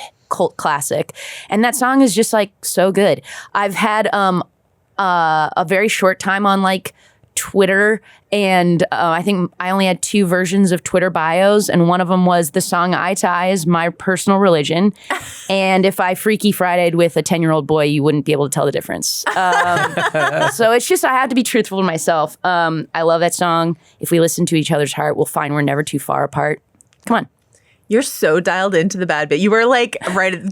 classic, and that song is just like so good. I've had a very short time on like Twitter, and I think I only had 2 versions of Twitter bios, and one of them was the song Eye to Eye is my personal religion, and if I Freaky Friday'd with a 10-year-old boy, you wouldn't be able to tell the difference. So it's just, I have to be truthful to myself. I love that song. If we listen to each other's heart, we'll find we're never too far apart. Come on. You're so dialed into the bad bit. You were like,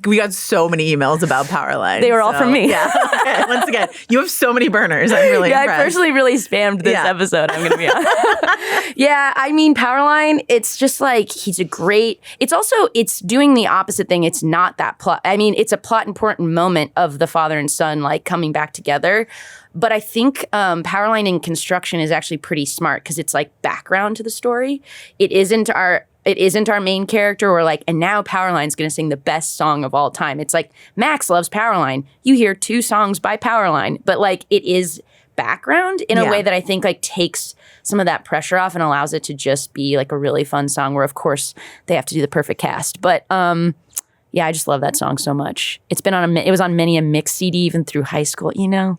we got so many emails about Powerline. They were all from me. Yeah. Once again, you have so many burners. I'm really impressed. I personally really spammed this episode. I'm going to be honest. Yeah, I mean, Powerline, it's just like, it's doing the opposite thing. It's not that plot. I mean, it's a plot important moment of the father and son like coming back together. But I think Powerline in construction is actually pretty smart because it's like background to the story. It isn't our main character or like, and now Powerline's going to sing the best song of all time. It's like, Max loves Powerline. You hear 2 songs by Powerline, but like it is background in a way that I think like takes some of that pressure off and allows it to just be like a really fun song where of course they have to do the perfect cast. But yeah, I just love that song so much. It was on many a mix CD even through high school, you know?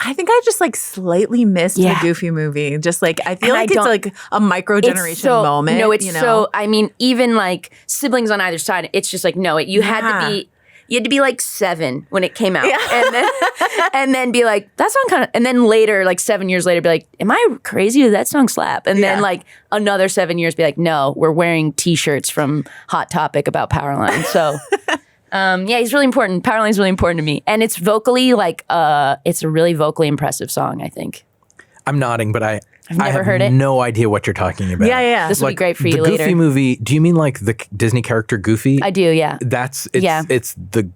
I think I just like slightly missed the Goofy movie. Just like, I feel like it's like a micro generation moment. No, it's so, I mean, even like siblings on either side, it's just like, no, you had to be like 7 when it came out. Yeah. And then be like, that song kind of, and then later, like 7 years later, be like, am I crazy? Did that song slap? And then like another 7 years, be like, no, we're wearing t-shirts from Hot Topic about Powerline. So yeah, he's really important. Powerline's really important to me. And it's vocally like, it's a really vocally impressive song, I think. I'm nodding, but I've never heard it. No idea what you're talking about. Yeah. This will be great for you the later. Goofy movie, do you mean like the Disney character Goofy? I do, yeah. It's the...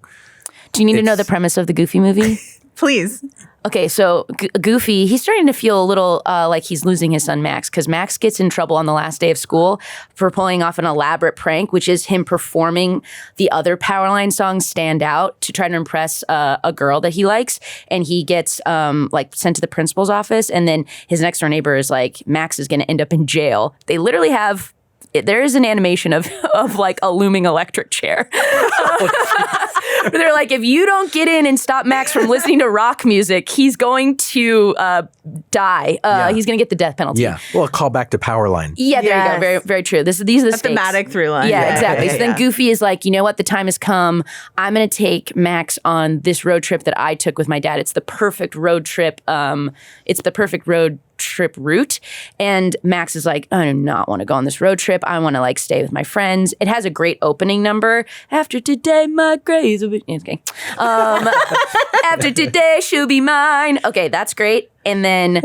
Do you need to know the premise of the Goofy movie? Please. Okay, so Goofy, he's starting to feel a little like he's losing his son Max because Max gets in trouble on the last day of school for pulling off an elaborate prank, which is him performing the other Powerline songs Stand Out to try to impress a girl that he likes. And he gets like sent to the principal's office. And then his next door neighbor is like, Max is going to end up in jail. They literally have... There is an animation of like a looming electric chair. They're like, if you don't get in and stop Max from listening to rock music, he's going to die. He's going to get the death penalty. Yeah. Well, a call back to Powerline. Yeah, there you go. Very, very true. These are the stakes. Thematic through line. Yeah, exactly. So then Goofy is like, you know what? The time has come. I'm going to take Max on this road trip that I took with my dad. It's the perfect road trip. Trip route, and Max is like, I do not want to go on this road trip. I want to like stay with my friends. It has a great opening number. After today, my grace will be okay. After today, she'll be mine. Okay, that's great. And then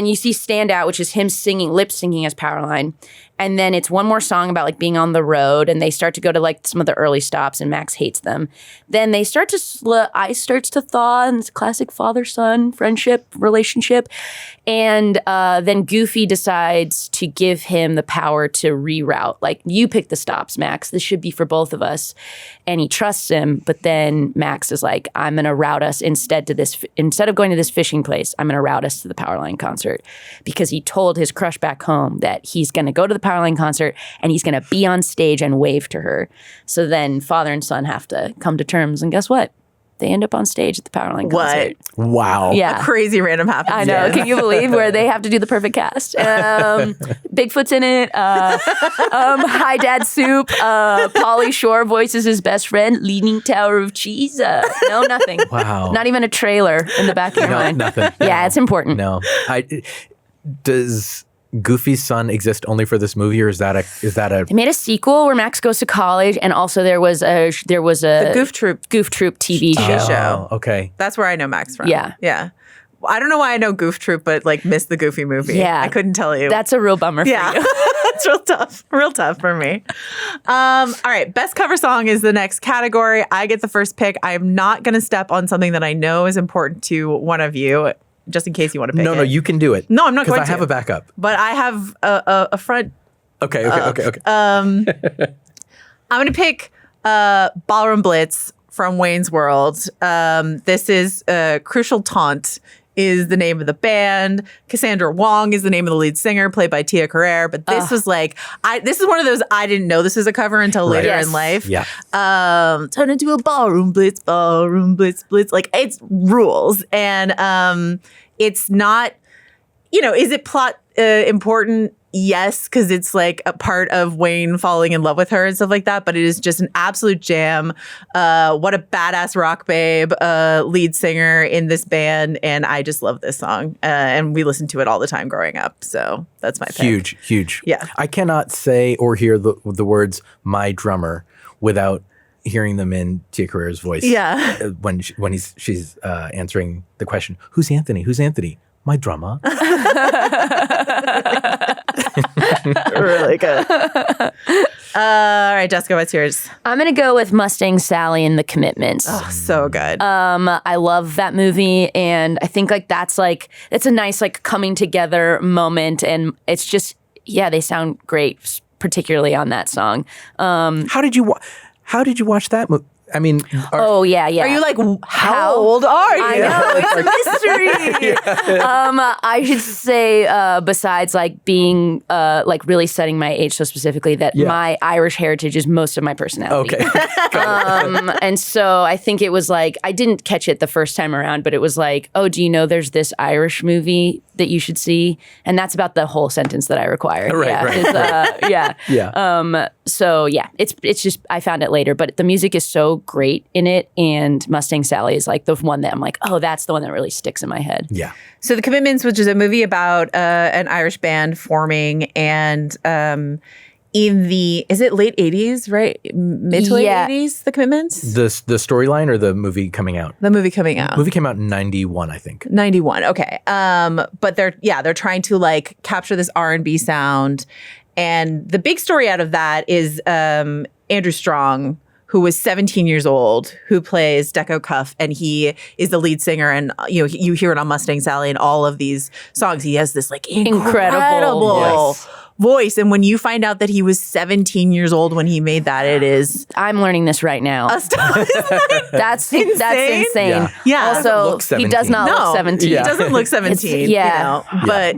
you see Stand Out, which is him singing, lip syncing as Powerline. And then it's one more song about like being on the road, and they start to go to like some of the early stops, and Max hates them. Then they start to ice starts to thaw, and it's classic father-son friendship relationship. And then Goofy decides to give him the power to reroute. Like, you pick the stops, Max. This should be for both of us. And he trusts him, but then Max is like, I'm going to route us instead of going to this fishing place, I'm going to route us to the Powerline concert, because he told his crush back home that he's going to go to the Powerline concert and he's going to be on stage and wave to her. So then father and son have to come to terms, and guess what? They end up on stage at the Powerline concert. Wow. Yeah. A crazy random happenstance. I know. Can you believe where they have to do the perfect cast? Bigfoot's in it. Hi Dad Soup. Pauly Shore voices his best friend. Leaning Tower of Cheese. No, nothing. Wow. Not even a trailer in the back of your mind. Nothing. Yeah, it's important. No. Does Goofy's son exist only for this movie, or is that a? They made a sequel where Max goes to college, and also there was a The Goof Troop TV show. Oh, okay. That's where I know Max from. Yeah. Yeah. I don't know why I know Goof Troop, but like missed the Goofy movie. Yeah. I couldn't tell you. That's a real bummer for you. It's real tough for me. All right. Best cover song is the next category. I get the first pick. I'm not going to step on something that I know is important to one of you, just in case you want to pick it. No, you can do it. No, I'm not going to. Because I have a backup. But I have a front. Okay. I'm going to pick Ballroom Blitz from Wayne's World. This is Crucial Taunt is the name of the band. Cassandra Wong is the name of the lead singer, played by Tia Carrere. But this was like, this is one of those, I didn't know this was a cover until later in life. Yeah. Turn into a ballroom blitz, blitz. Like, it's rules. And it's not, is it plot important? yes, because it's like a part of Wayne falling in love with her and stuff like that, but it is just an absolute jam. What a badass rock babe, lead singer in this band, and I just love this song. And we listened to it all the time growing up, so that's my pick. Huge. Yeah. I cannot say or hear the words "my drummer" without hearing them in Tia Carrere's voice. Yeah. When she's answering the question, "Who's Anthony? Who's Anthony?" My drummer. Really good. All right, Jessica, what's yours? I'm going to go with Mustang Sally and the Commitments. Oh, so good. I love that movie, and I think like that's a nice like coming together moment, and it's just they sound great, particularly on that song. How did you watch that movie? I mean, yeah. Are you like, how old are you? I know, it's a mystery. I should say, besides like being like really setting my age so specifically, that my Irish heritage is most of my personality. Okay. And so I think it was like, I didn't catch it the first time around, but it was like, oh, do you know there's this Irish movie that you should see? And that's about the whole sentence that I required. So yeah, it's just, I found it later, but the music is so great in it, and Mustang Sally is like the one that I'm like, oh, that's the one that really sticks in my head. Yeah. So The Commitments, which is a movie about an Irish band forming, and in the, is it late 80s, right? Mid to late 80s, The Commitments? The storyline or the movie coming out? The movie coming out. The movie came out in 91, I think. 91, okay. But they're trying to like capture this R&B sound. And the big story out of that is Andrew Strong, who was 17 years old, who plays Deco Cuff, and he is the lead singer. And you hear it on Mustang Sally and all of these songs. He has this like incredible voice. And when you find out that he was 17 years old when he made that, it is. I'm learning this right now. That's insane. Yeah. Also, he does not look 17. He doesn't look 17. But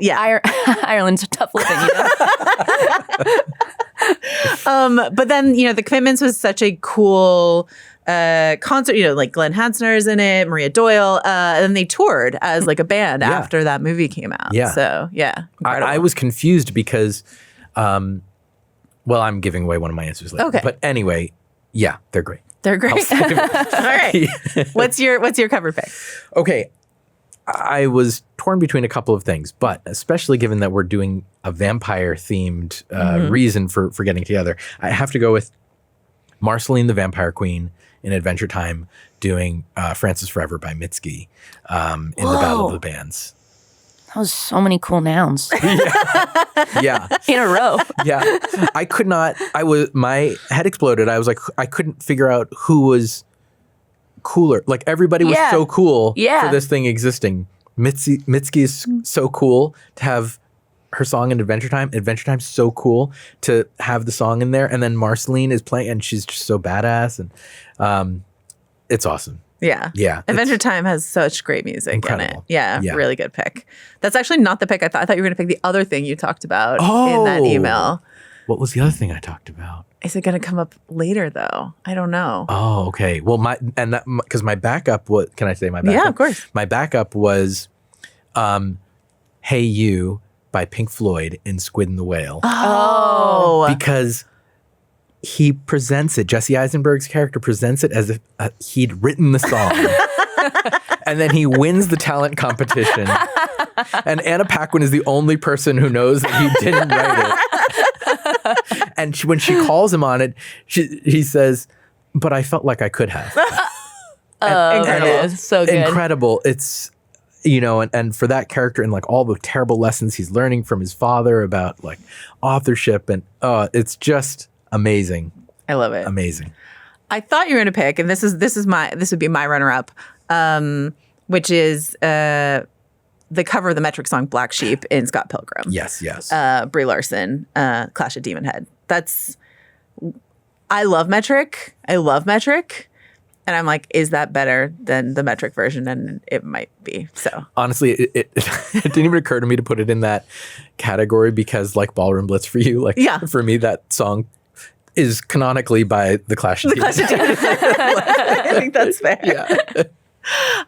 Ireland's tough living. But then, The Commitments was such a cool concert, like Glenn Hansner is in it, Maria Doyle, and they toured as like a band after that movie came out. Yeah. So, I was confused because, I'm giving away one of my answers later. Okay. But anyway, they're great. They're great. All right. What's your cover pick? Okay. I was torn between a couple of things, but especially given that we're doing a vampire-themed reason for getting together, I have to go with Marceline the Vampire Queen in Adventure Time doing Frances Forever by Mitski in the Battle of the Bands. That was so many cool nouns. Yeah. In a row. Yeah. My head exploded. I was like, I couldn't figure out who was cooler. Like everybody was so cool for this thing existing. Mitski is so cool to have her song in Adventure Time. Adventure Time's so cool to have the song in there. And then Marceline is playing and she's just so badass. And it's awesome. Yeah. Yeah. Adventure Time has such great music incredible. in it. Yeah. Really good pick. That's actually not the pick I thought. I thought you were going to pick the other thing you talked about in that email. What was the other thing I talked about? Is it going to come up later though? I don't know. Oh, okay. Well, because my backup was, can I say my backup? Yeah, of course. My backup was Hey You by Pink Floyd in Squid and the Whale. Oh. Because he presents it, Jesse Eisenberg's character presents it as if he'd written the song. And then he wins the talent competition. And Anna Paquin is the only person who knows that he didn't write it. And when she calls him on it, he says, but I felt like I could have. Incredible. So good. Incredible. It's, and for that character and like all the terrible lessons he's learning from his father about like authorship and it's just amazing. I love it. Amazing. I thought you were going to pick, and this would be my runner-up, which is the cover of the Metric song "Black Sheep" in Scott Pilgrim. Yes. Brie Larson, Clash at Demon Head. I love Metric. And I'm like, is that better than the Metric version? And it might be. So honestly, it didn't even occur to me to put it in that category because like Ballroom Blitz for you, for me, that song is canonically by the Clash of Demon Head. I think that's fair. Yeah.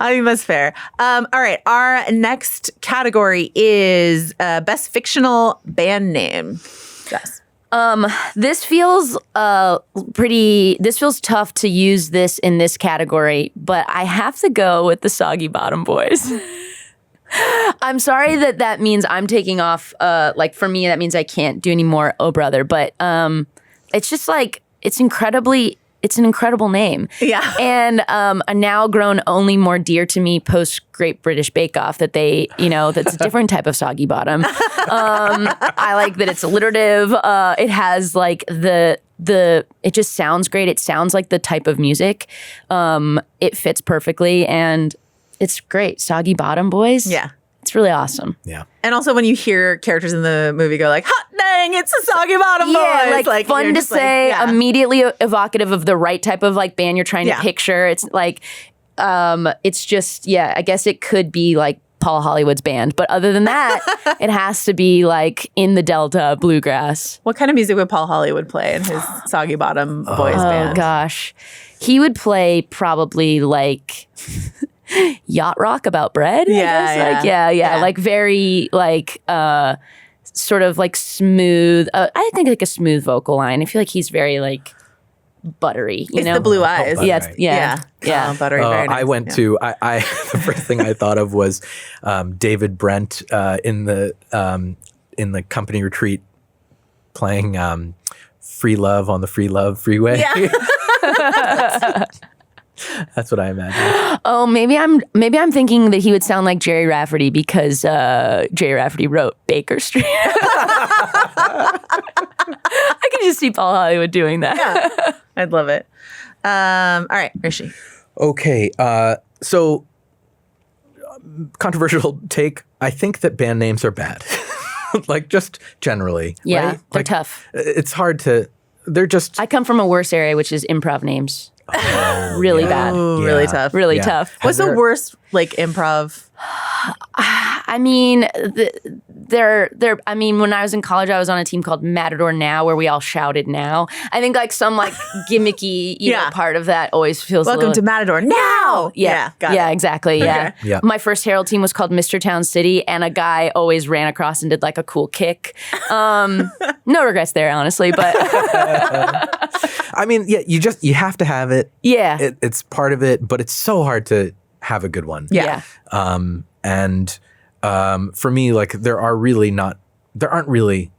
I think that's fair. All right. Our next category is best fictional band name. Yes. This feels this feels tough to use this in this category, but I have to go with the Soggy Bottom Boys. I'm sorry that means I'm taking off. Like for me, that means I can't do any more Oh Brother, but it's just like it's an incredible name. Yeah. And now grown only more dear to me post Great British Bake Off that that's a different type of soggy bottom. I like that it's alliterative. It has like it just sounds great. It sounds like the type of music. It fits perfectly and it's great. Soggy Bottom Boys. Yeah. It's really awesome. Yeah. And also when you hear characters in the movie go like, hot dang, it's a Soggy Bottom Boys. Yeah, like fun you're to just say, like, yeah. immediately evocative of the right type of like band you're trying to picture. It's like, it's just, I guess it could be like Paul Hollywood's band. But other than that, it has to be like in the Delta bluegrass. What kind of music would Paul Hollywood play in his Soggy Bottom Boys band? Oh gosh. He would play probably like yacht rock about bread. I guess. Like very like sort of like smooth. I think like a smooth vocal line. I feel like he's very like buttery. You It's know, the blue eyes. buttery. Yeah. Oh, buttery. Very nice. I went to I the first thing I thought of was David Brent in the company retreat playing Free Love on the Free Love Freeway. Yeah. That's what I imagine. Oh, maybe I'm thinking that he would sound like Jerry Rafferty because Jerry Rafferty wrote Baker Street. I can just see Paul Hollywood doing that. Yeah. I'd love it. All right, Rishi. Okay, so controversial take. I think that band names are bad. Like just generally. Yeah, right? they're Like, tough. It's hard to. They're just I come from a worse area, which is improv names. Really bad. Ooh, Yeah. really tough. Really Yeah. tough. What's the worst like improv? I mean, I mean, when I was in college, I was on a team called Matador Now, where we all shouted now. I think like some like gimmicky, you know, part of that always feels. Welcome to Matador now. Yeah, got it. exactly. Yeah. Okay. Yeah. My first Herald team was called Mr. Town City, and a guy always ran across and did like a cool kick. No regrets there, honestly, but I mean, yeah, you have to have it. yeah. It's part of it, but it's so hard to have a good one. Yeah. And for me, like there aren't really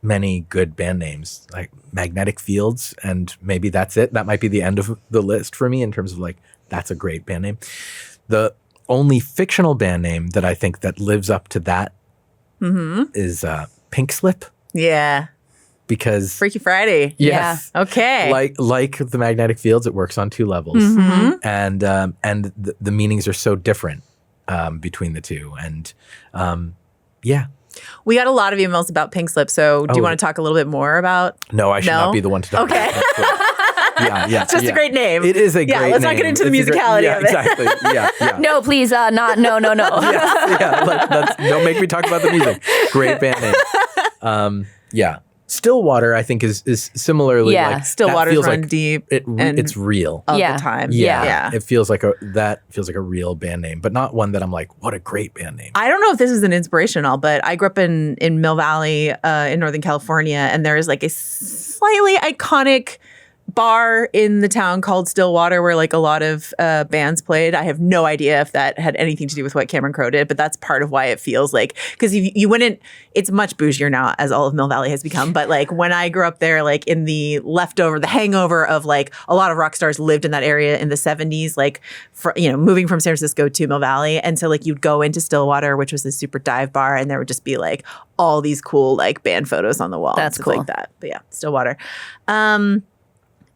many good band names, like Magnetic Fields, and maybe that's it. That might be the end of the list for me in terms of like that's a great band name. The only fictional band name that I think that lives up to that is Pink Slip, Yeah. because Freaky Friday. yes, Okay. like the Magnetic Fields, it works on two levels, and the meanings are so different between the two, and yeah. We got a lot of emails about Pink Slip, so do you want to talk a little bit more about? No, I should No? not be the one to talk Okay. about that. Yeah. It's just a great name. It is a great name. Yeah, let's not get into the It's a great- musicality of it. Exactly. Yeah. No, please, not. No. Don't make me talk about the music. Great band name. Yeah. Stillwater, I think, is similarly Yeah. like Stillwater's that feels run like deep and it's real. of Yeah. the time. Yeah. It feels like a real band name, but not one that I'm like, what a great band name. I don't know if this is an inspiration at all, but I grew up in Mill Valley in Northern California, and there is like a slightly iconic bar in the town called Stillwater where like a lot of bands played. I have no idea if that had anything to do with what Cameron Crowe did, but that's part of why it feels like, because you wouldn't, it's much bougier now as all of Mill Valley has become, but like when I grew up there, like in the hangover of like a lot of rock stars lived in that area in the 70s, like moving from San Francisco to Mill Valley. And so like you'd go into Stillwater, which was this super dive bar, and there would just be like all these cool like band photos on the wall. That's It's cool. like that. But yeah, Stillwater.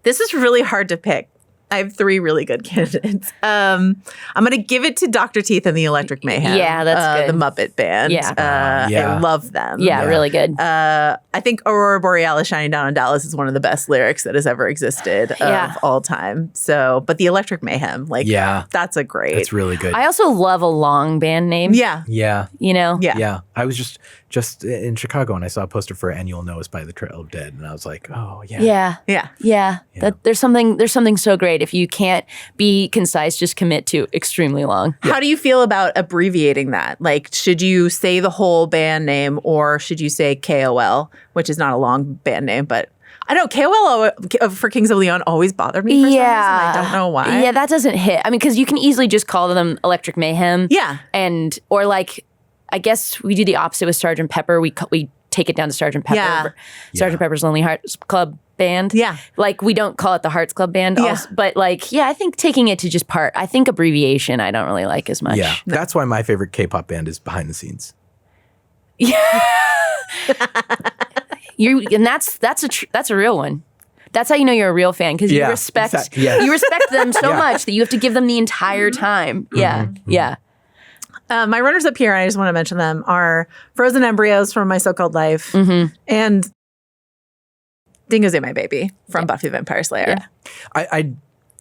This is really hard to pick. I have three really good candidates. I'm going to give it to Dr. Teeth and the Electric Mayhem. Yeah, that's good. The Muppet Band. Yeah. Yeah. I love them. Yeah, really good. I think Aurora Borealis Shining Down on Dallas is one of the best lyrics that has ever existed of all time. So, but the Electric Mayhem, like, that's a great. It's really good. I also love a long band name. Yeah. Yeah. You know? Yeah. I was just in Chicago and I saw a poster for Annual Notice by the Trail of Dead, and I was like, oh yeah. Yeah. Yeah. Yeah. There's something so great. If you can't be concise, just commit to extremely long. How do you feel about abbreviating that? Like, should you say the whole band name or should you say KOL, which is not a long band name, but I know KOL for Kings of Leon always bothered me for some reason. I don't know why. Yeah, that doesn't hit. I mean, because you can easily just call them Electric Mayhem. Yeah. Or like, I guess we do the opposite with Sgt. Pepper. We take it down to Sgt. Pepper. Yeah. Sgt. Pepper's Lonely Hearts Club Band. Yeah. Like, we don't call it the Hearts Club Band. Yeah. Also, but like, I think taking it to just part, I think abbreviation I don't really like as much. Yeah. That's why my favorite K-pop band is Behind the Scenes. And that's a real one. That's how you know you're a real fan, because you respect you respect them so much that you have to give them the entire time. Yeah, yeah. My runners up here, I just want to mention them, are Frozen Embryos from My So-Called Life and Dingo's Ate My Baby from Buffy the Vampire Slayer. Yeah. I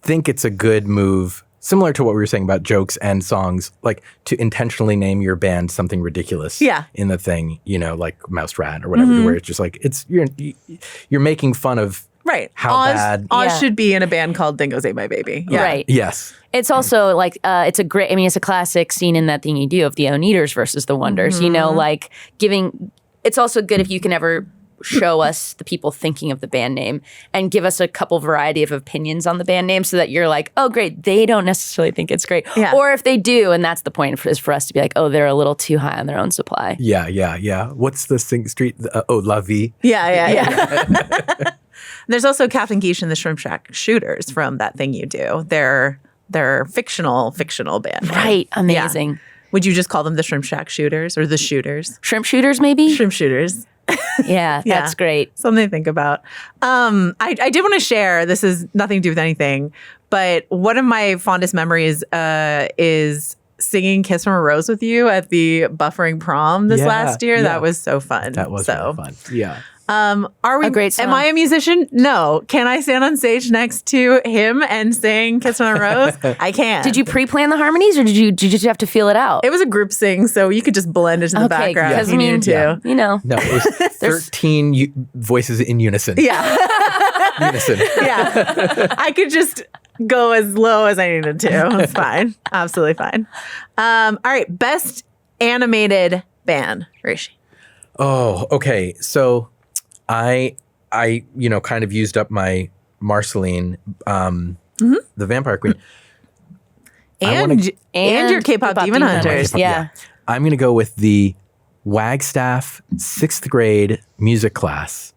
think it's a good move, similar to what we were saying about jokes and songs, like to intentionally name your band something ridiculous in the thing, you know, like Mouse Rat or whatever, where it's just like, you're making fun of how bad Oz should be in a band called Dingo's Ate My Baby. Yeah. Right. Yes. It's also like, it's a classic scene in That Thing You Do of the Oneaters versus the Wonders, you know, like it's also good if you can ever show us the people thinking of the band name and give us a couple variety of opinions on the band name so that you're like, oh, great, they don't necessarily think it's great. Yeah. Or if they do, and that's the point, is for us to be like, oh, they're a little too high on their own supply. Yeah. What's the street? La Vie. Yeah. There's also Captain Geesh and the Shrimp Shack Shooters from That Thing You Do. They're fictional band. Right. Amazing. Yeah. Would you just call them the Shrimp Shack Shooters or the Shooters? Shrimp Shooters, maybe? Shrimp Shooters. Yeah, that's great. Something to think about. I did want to share, this is nothing to do with anything, but one of my fondest memories is singing Kiss from a Rose with you at the Buffering Prom this last year. That was so fun. That was so fun. Yeah. Are we a great song. Am I a musician? No. Can I stand on stage next to him and sing Kiss from a Rose? I can. Did you pre-plan the harmonies, or did you just have to feel it out? It was a group sing, so you could just blend into the background if you needed to. You know. No, it was 13 voices in unison. Yeah. Unison. Yeah. I could just go as low as I needed to. It's fine. Absolutely fine. All right. Best animated band, Rishi. Oh, okay. So I kind of used up my Marceline, the Vampire Queen. And your K-pop Demon Hunters. Yeah. I'm going to go with the Wagstaff 6th grade music class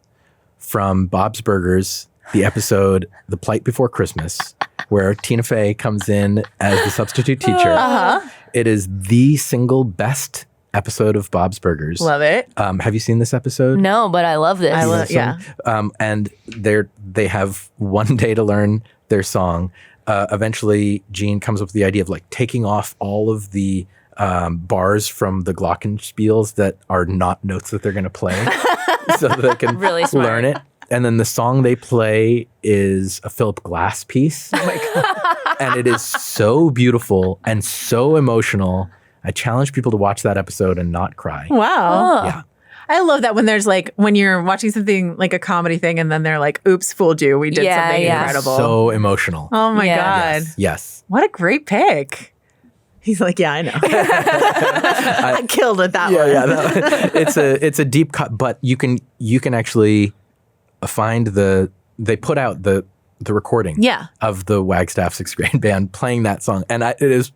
from Bob's Burgers, the episode The Plight Before Christmas, where Tina Fey comes in as the substitute teacher. It is the single best episode of Bob's Burgers. Love it. Have you seen this episode? No, but I love this. And they have one day to learn their song. Eventually, Gene comes up with the idea of like taking off all of the bars from the glockenspiels that are not notes that they're going to play, so that they can Really smart. learn it. And then the song they play is a Philip Glass piece. Oh my God. And it is so beautiful and so emotional. I challenge people to watch that episode and not cry. Wow. Yeah. I love that when you're watching something like a comedy thing and then they're like, oops, fooled you. We did something incredible. So emotional. Oh my God. Yes. What a great pick. He's like, yeah, I know. I killed it that one. Yeah. It's a deep cut, but you can actually find they put out the recording of the Wagstaff 6th grade band playing that song. And it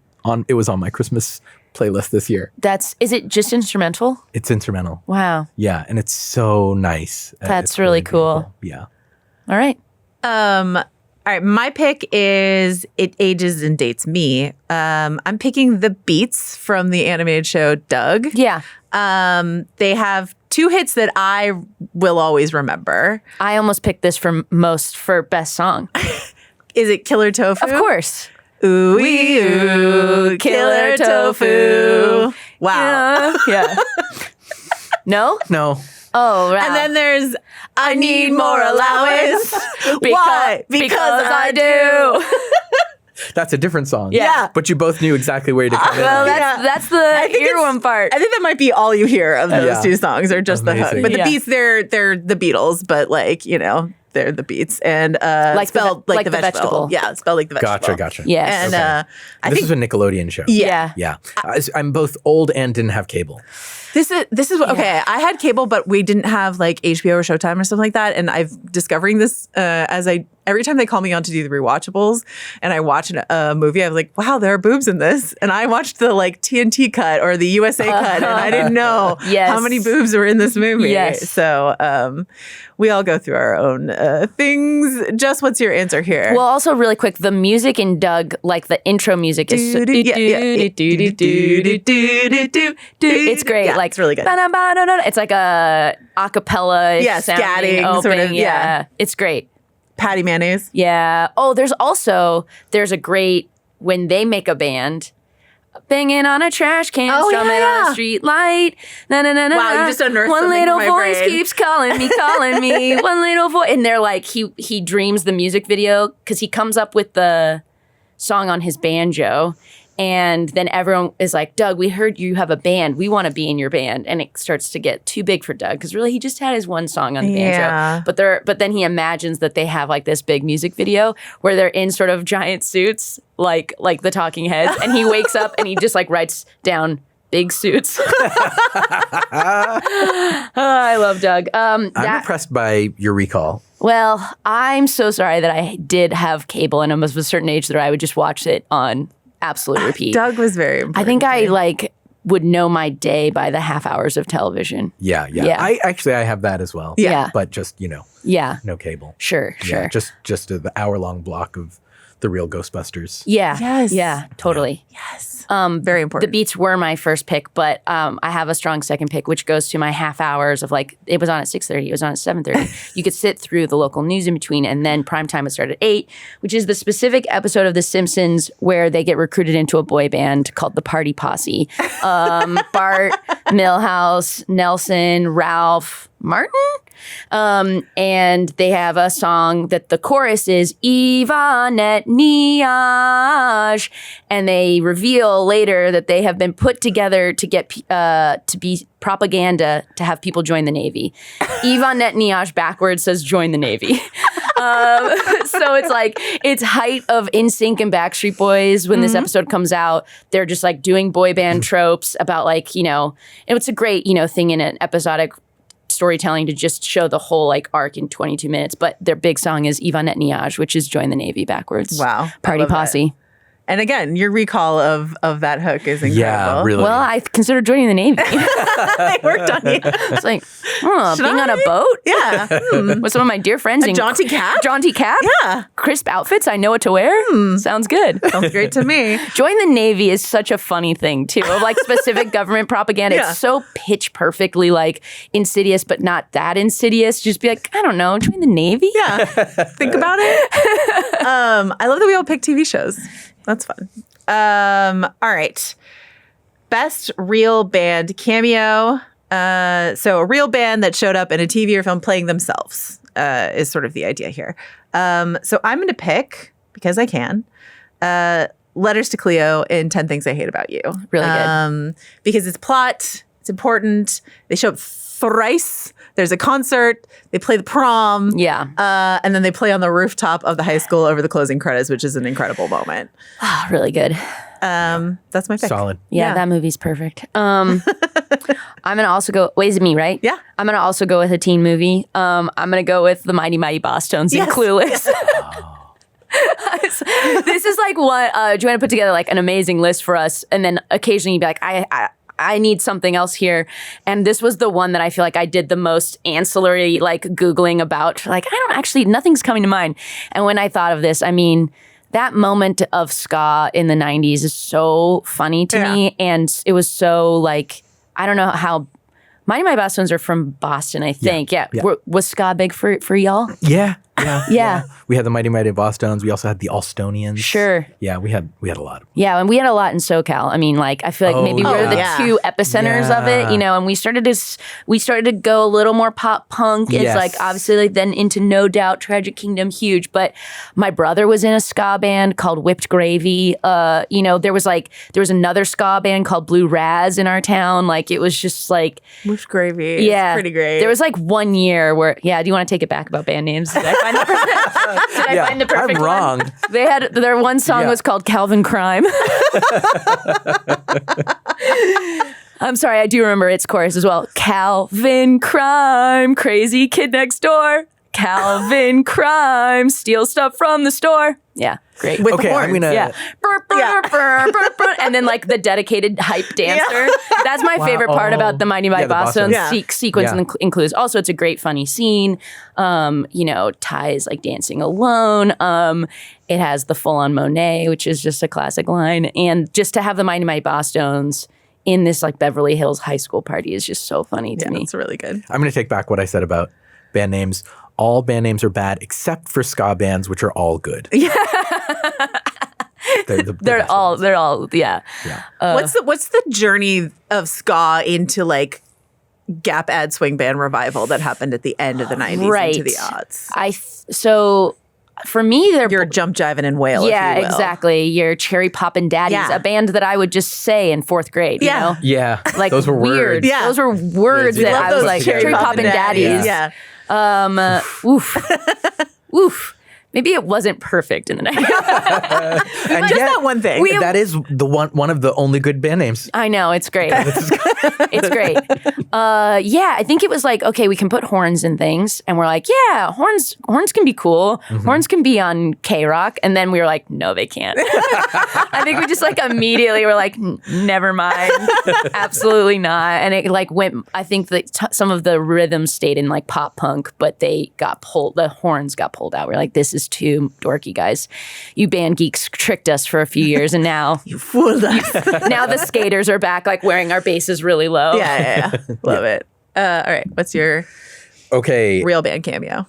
was on my Christmas playlist this year. Is it just instrumental? It's instrumental. Wow. Yeah, and it's so nice. That's It's really cool. Beautiful. Yeah. All right. All right, my pick is It Ages and Dates Me. I'm picking the Beats from the animated show Doug. Yeah. They have 2 hits that I will always remember. I almost picked this for best song. Is it Killer Tofu? Of course. Ooh, ooh, Killer Tofu. Wow. Yeah. No? No. Oh, right. And then there's I Need More Allowance. Why? Because I do. That's a different song. Yeah. But you both knew exactly where to come in. Well, that's the earworm part. I think that might be all you hear of those 2 songs, or just the hook. Amazing. But the Beats, they're the Beatles, but like, you know, they're the beats, and spelled like the vegetable. Yeah, spelled like the vegetable. Gotcha. Yes. And I This think is a Nickelodeon show. yeah. Yeah. I'm both old and didn't have cable. This is okay. I had cable, but we didn't have like HBO or Showtime or something like that. And I've discovering this every time they call me on to do the rewatchables, and I watch a movie, I'm like, wow, there are boobs in this. And I watched the like TNT cut or the USA cut, and I didn't know how many boobs were in this movie. Yes. So we all go through our own things. Just what's your answer here? Well, also really quick, the music in Doug, like the intro music is it's great. Yeah, Like it's really good. It's like a acapella scatting opening. sort of, yeah. It's great. Patty mayonnaise. Yeah. Oh, there's a great, when they make a band, banging on a trash can, strumming on a street light. Na, na, na, na, Wow, you just unearthed one something little from my voice brain. keeps calling me. One little voice. And they're like, he dreams the music video because he comes up with the song on his banjo. And then everyone is like, Doug, we heard you have a band. We want to be in your band. And it starts to get too big for Doug because really he just had his one song on the banjo. But then he imagines that they have like this big music video where they're in sort of giant suits, like the Talking Heads. And he wakes up and he just like writes down big suits. I love Doug. I'm impressed by your recall. Well, I'm so sorry that I did have cable and I was of a certain age that I would just watch it on absolute repeat. Doug was very important. I think I like would know my day by the half hours of television. Yeah. I have that as well. Yeah. But just, Yeah. no cable. Sure. Yeah, just the hour-long block of the real Ghostbusters. Yeah. Yes. Yeah, totally. Yes. Very important. The Beats were my first pick, but I have a strong second pick, which goes to my half hours of like, it was on at 6:30, it was on at 7:30. You could sit through the local news in between, and then prime time would start at 8, which is the specific episode of The Simpsons where they get recruited into a boy band called the Party Posse. Bart, Milhouse, Nelson, Ralph, Martin? And they have a song that the chorus is Yvonne Niage, and they reveal later that they have been put together to get to be propaganda to have people join the Navy. Yvonne Niage backwards says join the Navy. So it's like, it's height of NSYNC and Backstreet Boys when this episode comes out. They're just like doing boy band tropes about like, and it's a great, thing in an episodic storytelling to just show the whole like arc in 22 minutes. But their big song is Yvonne Niage, which is join the Navy backwards. Wow. Party Posse. And again, your recall of that hook is incredible. Yeah, really. Well, I considered joining the Navy. They worked on you. It's like, being on a boat? Yeah. With some of my dear friends. A jaunty cap? Jaunty cap? Yeah. Crisp outfits. I know what to wear. Sounds good. Sounds great to me. Join the Navy is such a funny thing, too, of like specific government propaganda. Yeah. It's so pitch perfectly like insidious, but not that insidious. Just be like, I don't know, join the Navy? Yeah. Think about it. I love that we all pick TV shows. That's fun. All right. Best real band cameo. So a real band that showed up in a TV or film playing themselves is sort of the idea here. So I'm going to pick, because I can, Letters to Cleo in 10 Things I Hate About You. Really good. Because it's plot, it's important. They show up thrice. There's a concert. They play the prom. Yeah. And then they play on the rooftop of the high school over the closing credits, which is an incredible moment. Really good. That's my pick. Solid. Yeah, that movie's perfect. I'm going to also go, wait, is it me, right? Yeah. I'm going to also go with a teen movie. I'm going to go with The Mighty Mighty Boss Tones in Clueless. This is like what Joanna put together like an amazing list for us. And then occasionally you'd be like, I need something else here. And this was the one that I feel like I did the most ancillary, like Googling about. Like, nothing's coming to mind. And when I thought of this, I mean, that moment of ska in the 90s is so funny to me. And it was so like, I don't know how, Mighty My Boston's are from Boston, I think. Yeah. Was ska big for y'all? Yeah. Yeah. We had the Mighty Mighty Bosstones. We also had the Allstonians. Sure. Yeah, we had a lot. Yeah, and we had a lot in SoCal. I mean, like I feel like maybe we're the two epicenters of it, you know. And we started to go a little more pop punk. It's like obviously like then into No Doubt, Tragic Kingdom, huge. But my brother was in a ska band called Whipped Gravy. You know, there was another ska band called Blue Raz in our town. Like it was just like Whipped Gravy. Yeah, it's pretty great. There was like 1 year where do you want to take it back about band names? Did I find the perfect I'm wrong. one? They had their one song was called Calvin Crime. I'm sorry, I do remember its chorus as well. Calvin Crime, crazy kid next door. Calvin Crime, steal stuff from the store. Yeah, great. With Okay, the I'm horns. gonna. And then like the dedicated hype dancer. That's my favorite part about the Mighty Mighty the Bosstones Bosstones. sequence includes. Also, it's a great funny scene. You know, Ty's like dancing alone. It has the full on Monet, which is just a classic line. And just to have the Mighty Mighty Bosstones in this like Beverly Hills high school party is just so funny to me. It's really good. I'm gonna take back what I said about band names. All band names are bad except for ska bands, which are all good. Yeah. They're all Yeah. What's the journey of ska into like Gap ad swing band revival that happened at the end of the 90s into the aughts? So for me, they're Your Jump Jivin' and Wail, yeah, if you will. exactly. Your Cherry Poppin' Daddies, a band that I would just say in fourth grade. You know? Yeah. Like those were weird. words. Yeah. Those were words Yeah, that love I was those like Cherry Cherry Poppin' Daddies. Yeah. Oof. Oof. Maybe it wasn't perfect in the 90s. And Just yet, that one thing. that is the one of the only good band names. I know, it's great. It's great. Yeah, I think it was like, okay, we can put horns in things. And we're like, yeah, horns can be cool. Mm-hmm. Horns can be on K-Rock. And then we were like, no, they can't. I think we just like immediately were like, never mind. Absolutely not. And it like went, I think that some of the rhythms stayed in like pop punk, but the horns got pulled out. We're like, this is too dorky, guys. You band geeks tricked us for a few years, and now You fooled us. now the skaters are back, like wearing our basses really low. Yeah. Love it. All right. What's your Okay. real band cameo?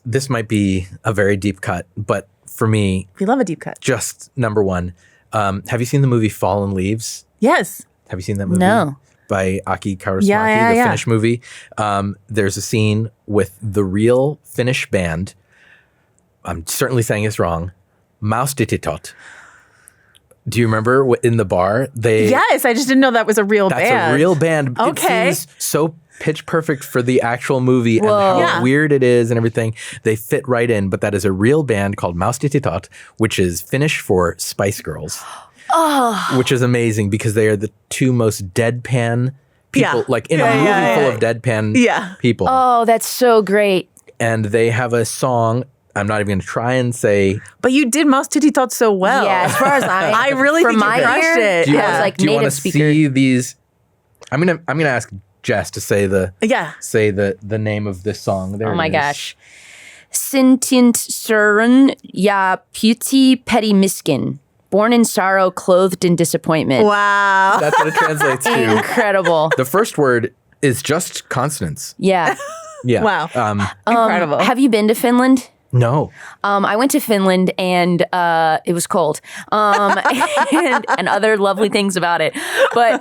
This might be a very deep cut, but for me, We love a deep cut. just number one. Have you seen the movie Fallen Leaves? Yes. Have you seen that movie? No. By Aki Kaurismäki, Yeah, the yeah. Finnish movie. There's a scene with the real Finnish band. I'm certainly saying this wrong. Maustititot. Do you remember in the bar? Yes. I just didn't know that was a real That's band. a real band. Okay. It seems so pitch perfect for the actual movie and Whoa. how Yeah. weird it is and everything. They fit right in, but that is a real band called Maustititot, which is Finnish for Spice Girls. Which is amazing because they are the two most deadpan people, Yeah. like in a Yeah, movie yeah, full yeah. of deadpan Yeah. people. Oh, that's so great. And they have a song. I'm not even going to try and say. But you did most Titty Tot so well. Yeah, as far as I really from think you my crushed ear, it. Do you I wanna- was like do you wanna native speaker. see these? I'm gonna ask Jess to say the name of this song. There Oh it my is. gosh. Sintint Surun ya puti petty miskin. Born in sorrow, clothed in disappointment. Wow. That's what it translates to. Incredible. The first word is just consonants. Yeah. Yeah. Wow. Incredible. Have you been to Finland? No. I went to Finland and it was cold and other lovely things about it. But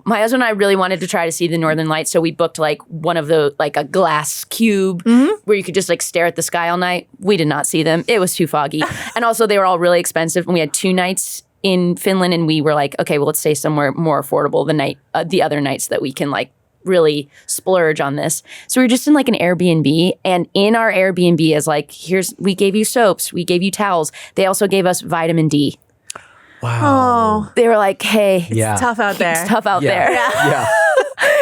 my husband and I really wanted to try to see the Northern Lights. So we booked like one of the, like a glass cube where you could just like stare at the sky all night. We did not see them. It was too foggy. And also they were all really expensive. And we had 2 nights in Finland and we were like, okay, well, let's stay somewhere more affordable the other nights that we can like really splurge on this. So we were just in like an Airbnb, and in our Airbnb is like, we gave you soaps, we gave you towels. They also gave us vitamin D. Wow. Oh, They were like, hey, Yeah. tough out there. it's tough out Yeah. there. Yeah.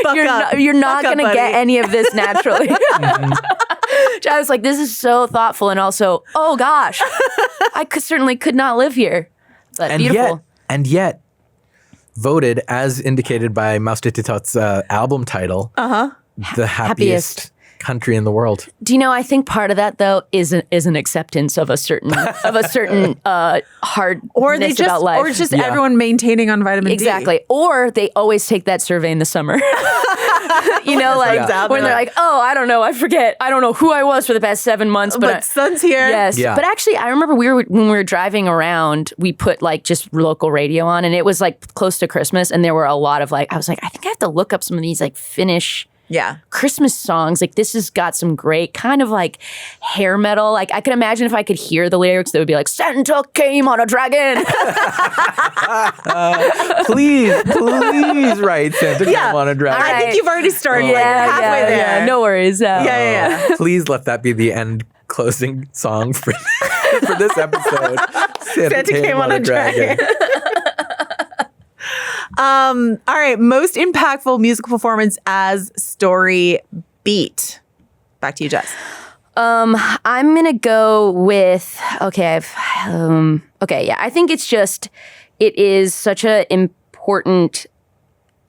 Buck up. You're not Buck up, going to get buddy. any of this naturally. I was like, this is so thoughtful. And also, oh gosh, I certainly could not live here. But beautiful. Yet, voted as indicated by Maustititot's album title, the happiest country in the world. Do you know? I think part of that though is an acceptance of a certain hardness Or they just, about life. or it's just everyone maintaining on vitamin D. Exactly. Or they always take that survey in the summer. You know, like when they're like, oh, I don't know, I forget. I don't know who I was for the past 7 months, But sun's here. yes. Yeah. But actually, I remember when we were driving around, we put like just local radio on, and it was like close to Christmas, and there were a lot of like, I was like, I think I have to look up some of these like Finnish Christmas songs. Like this has got some great kind of like hair metal. Like I could imagine if I could hear the lyrics, they would be like, Santa came on a dragon. Please write Santa Came on a Dragon. I think you've already started halfway there. Yeah, no worries. Yeah. Please let that be the end closing song for this episode. Santa came on a dragon. All right, most impactful musical performance as story beat. Back to you, Jess. I'm gonna go with I think it is such an important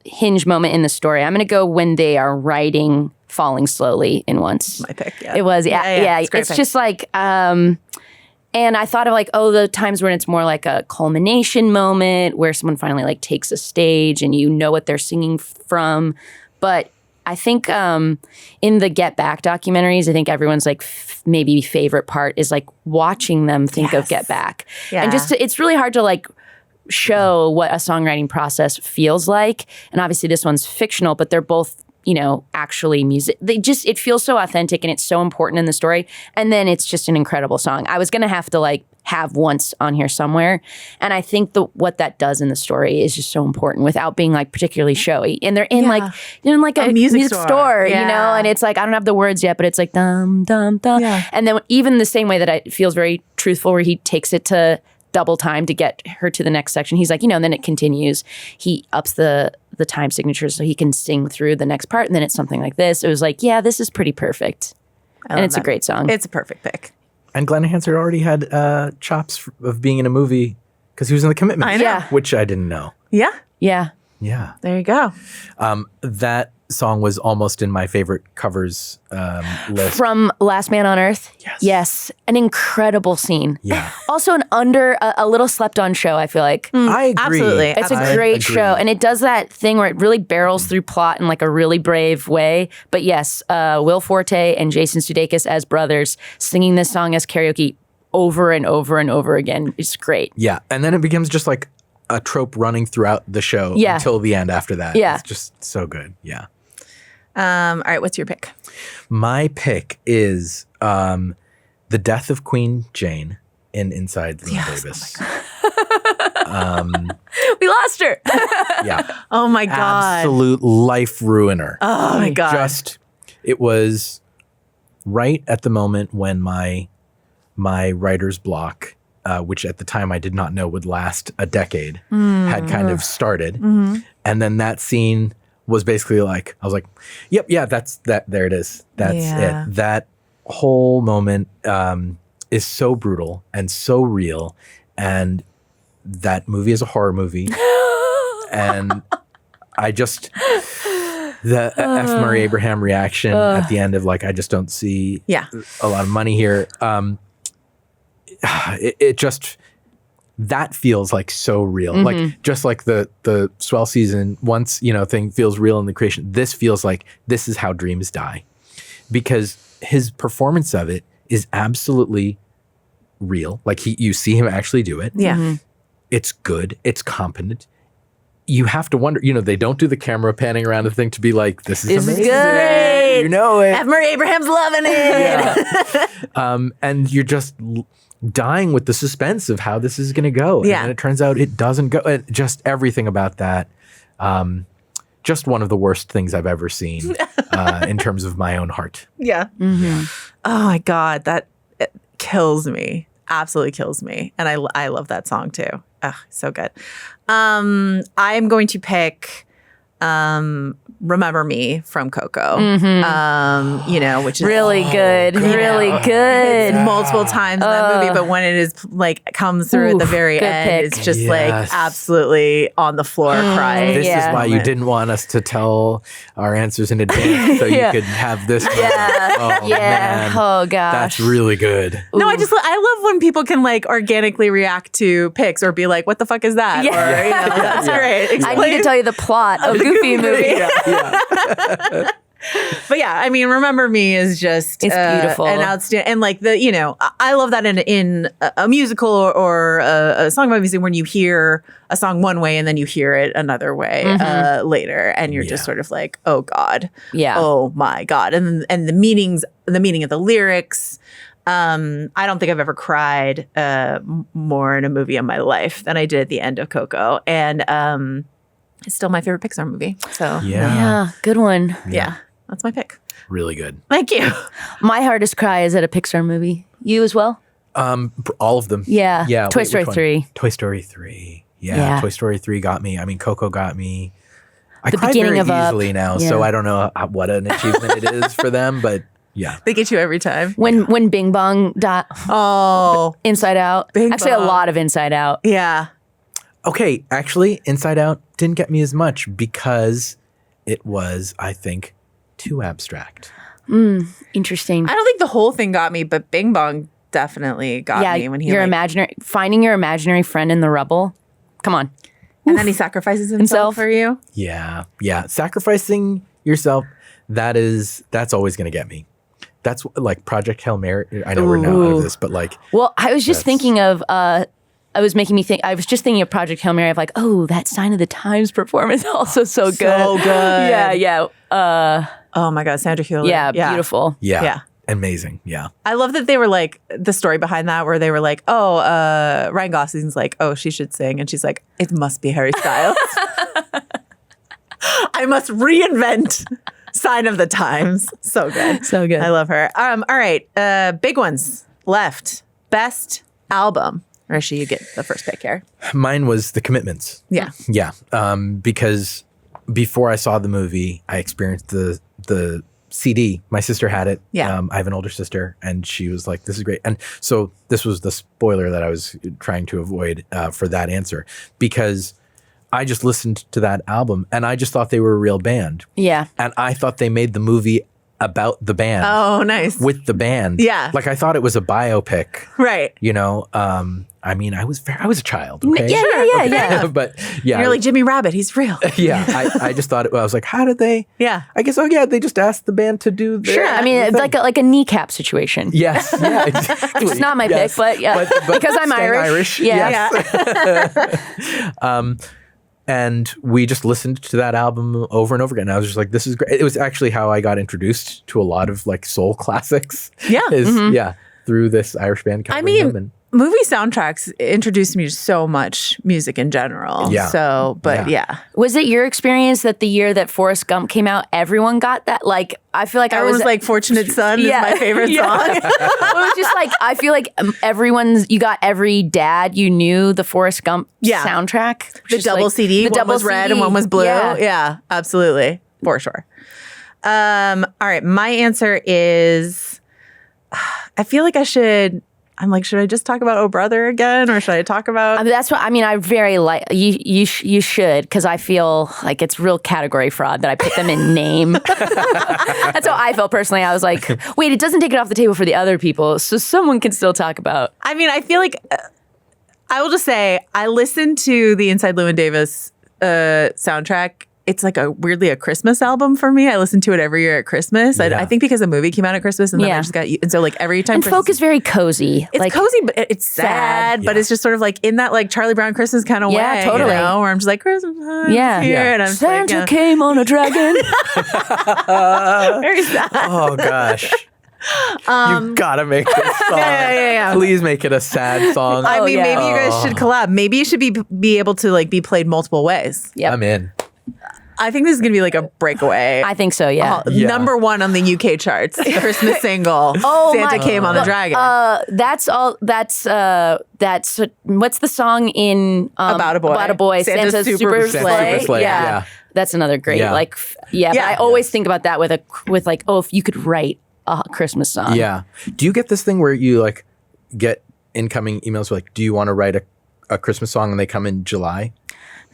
hinge moment in the story. I'm gonna go when they are writing Falling Slowly in Once. My pick, yeah. It was, yeah. It's Just like, and I thought of like, the times when it's more like a culmination moment where someone finally like takes a stage and you know what they're singing from. But I think in the Get Back documentaries, I think everyone's like maybe favorite part is like watching them think of Get Back. Yeah. And just it's really hard to like show what a songwriting process feels like. And obviously this one's fictional, but they're both, actually music. It feels so authentic and it's so important in the story. And then it's just an incredible song. I was going to have to like have Once on here somewhere. And I think what that does in the story is just so important without being like particularly showy. And they're in like a music store, and it's like, I don't have the words yet, but it's like dum, dum, dum. Yeah. And then even the same way that it feels very truthful where he takes it to double time to get her to the next section. He's like, and then it continues. He ups the time signature so he can sing through the next part. And then it's something like this. It was like, this is pretty perfect. And it's a great song. It's a perfect pick. And Glenn Hansard already had chops of being in a movie because he was in The Commitment. I know. Which I didn't know. Yeah. Yeah. Yeah. There you go. That song was almost in my favorite covers list. From Last Man on Earth? Yes. An incredible scene. Yeah. Also a little slept on show, I feel like. I agree. Absolutely. It's a great show. And it does that thing where it really barrels through plot in like a really brave way. But yes, Will Forte and Jason Sudeikis as brothers singing this song as karaoke over and over and over again. It's great. Yeah. And then it becomes just like a trope running throughout the show until the end after that. Yeah. It's just so good. Yeah. All right, what's your pick? My pick is the death of Queen Jane in Inside Llewyn Davis. We lost her. Yeah. Oh my God. Absolute life ruiner. Oh my God. It was right at the moment when my writer's block, which at the time I did not know would last a decade, had kind of started. Mm-hmm. And then that scene was basically like, I was like, yep, yeah, that's that. There it is. That's it. That whole moment is so brutal and so real. And that movie is a horror movie. And I just, the F. Murray Abraham reaction at the end of like, I just don't see a lot of money here. It just, that feels like so real. Mm-hmm. Like just like the Swell season once, thing feels real in the creation. This feels like this is how dreams die, because his performance of it is absolutely real. Like you see him actually do it. Yeah. Mm-hmm. It's good. It's competent. You have to wonder, they don't do the camera panning around the thing to be like, this is amazing. Good. You know it. F. Murray Abraham's loving it. Yeah. And you're just dying with the suspense of how this is going to go. Yeah. And it turns out it doesn't go. Just everything about that. Just one of the worst things I've ever seen in terms of my own heart. Yeah. Mm-hmm. Oh my God. That kills me. Absolutely kills me. And I love that song too. Oh, so good. I'm going to pick Remember Me from Coco. Which is Really good. Really good. multiple times in that movie, but when it is like comes through at the very good end, pick. it's just like absolutely on the floor crying. This Yeah. is why you didn't want us to tell our answers in advance so you could have this. Oh, man. Oh gosh. That's really good. No, I love when people can like organically react to picks or be like, "What the fuck is that?" Yeah. Or that's great. I need to tell you the plot of Goofy movie. But yeah, I mean, Remember Me is just It's beautiful and outstanding. And like I love that in a musical or a song about music when you hear a song one way and then you hear it another way later, and you're just sort of like, oh God, oh my God, and the meaning of the lyrics. I don't think I've ever cried more in a movie in my life than I did at the end of Coco, and it's still my favorite Pixar movie. So Yeah, good one. yeah, that's my pick. Really good. Thank you. My hardest cry is at a Pixar movie. You as well? All of them. Yeah. Yeah. Toy Wait, Story which one? 3. Toy Story 3. Yeah. Yeah. Toy Story 3 got me. I mean, Coco got me. I The cry beginning very of Up. easily now, Yeah. so I don't know what an achievement it is for them, but yeah. They get you every time. When Bing Bong Oh, Inside Out. Bing Actually, a Bong. lot of Inside Out. yeah. Okay, actually, Inside Out didn't get me as much because it was, I think, too abstract. Interesting. I don't think the whole thing got me, but Bing Bong definitely got me when he finding your imaginary friend in the rubble. Come on. and then he sacrifices himself for you. Yeah, yeah. Sacrificing yourself, that's always going to get me. That's like Project Hail Mary. I know we're not out of this, but like, Well, I was just thinking of I was just thinking of Project Hail Mary of like, oh, that Sign of the Times performance also so good. So good. Yeah. Oh my God, Sandra Hüller. Yeah, beautiful. yeah, Yeah. amazing. Yeah. I love that they were like the story behind that, where they were like, Ryan Gosling's like, oh, she should sing, and she's like, it must be Harry Styles. I must reinvent Sign of the Times. So good. So good. I love her. All right. Big ones left. Best album. Rishi, you get the first pick here. Mine was The Commitments. Yeah. Yeah. Because before I saw the movie, I experienced the CD. My sister had it. Yeah. I have an older sister, and she was like, this is great. And so this was the spoiler that I was trying to avoid for that answer, because I just listened to that album and I just thought they were a real band. Yeah. And I thought they made the movie about the band. Oh, nice. With the band. Yeah. Like I thought it was a biopic. Right. You know, I mean, I was a child. Okay. Yeah. But yeah. You're like Jimmy Rabbit. He's real. Yeah. I just thought I was like, how did they? Yeah. I guess. Oh yeah. They just asked the band to do. Sure. I mean, it's like a kneecap situation. Yes. Yeah. Exactly. It's not my pick, but yeah, because I'm staying Irish. Yeah. Yeah. And we just listened to that album over and over again. I was just like, this is great. It was actually how I got introduced to a lot of like soul classics. Yeah. Yeah. Through this Irish band covering them. And movie soundtracks introduced me to so much music in general. Yeah. So, but yeah. Was it your experience that the year that Forrest Gump came out, everyone got that? Like, I feel like Everyone's like, Fortunate Son is my favorite song. It was just like, I feel like you got every dad you knew the Forrest Gump soundtrack. The double CD. One was red and one was blue. Yeah, absolutely. For sure. All right. My answer is, I feel like should I just talk about Oh Brother again, or should I talk about? That's what I mean. I very like you should, because I feel like it's real category fraud that I put them in name. That's how I felt personally. I was like, wait, it doesn't take it off the table for the other people, so someone can still talk about. I mean, I feel like I will just say I listened to the Inside Llewyn Davis soundtrack. It's like weirdly a Christmas album for me. I listen to it every year at Christmas. I think because the movie came out at Christmas, and then I just got, and so like every time. And folk is very cozy. It's like cozy, but it's sad. But it's just sort of like in that like Charlie Brown Christmas kind of way. Yeah, totally. You know, where I'm just like, Christmas time is here, and I'm just Santa like, came on a dragon. very sad. oh gosh. You've got to make this song. Yeah. Please make it a sad song. I mean, maybe you guys should collab. Maybe it should be able to like be played multiple ways. Yep. I'm in. I think this is gonna be like a breakaway. I think so. Yeah. Number one on the UK charts. Christmas single. Santa came on a dragon. That's all. That's what's the song in About a Boy. About a Boy. Santa's Super Sleigh. Super Sleigh, yeah. That's another great, Yeah. but I always think about that with like, oh, if you could write a Christmas song. Yeah. Do you get this thing where you like get incoming emails like, do you want to write a Christmas song, and they come in July?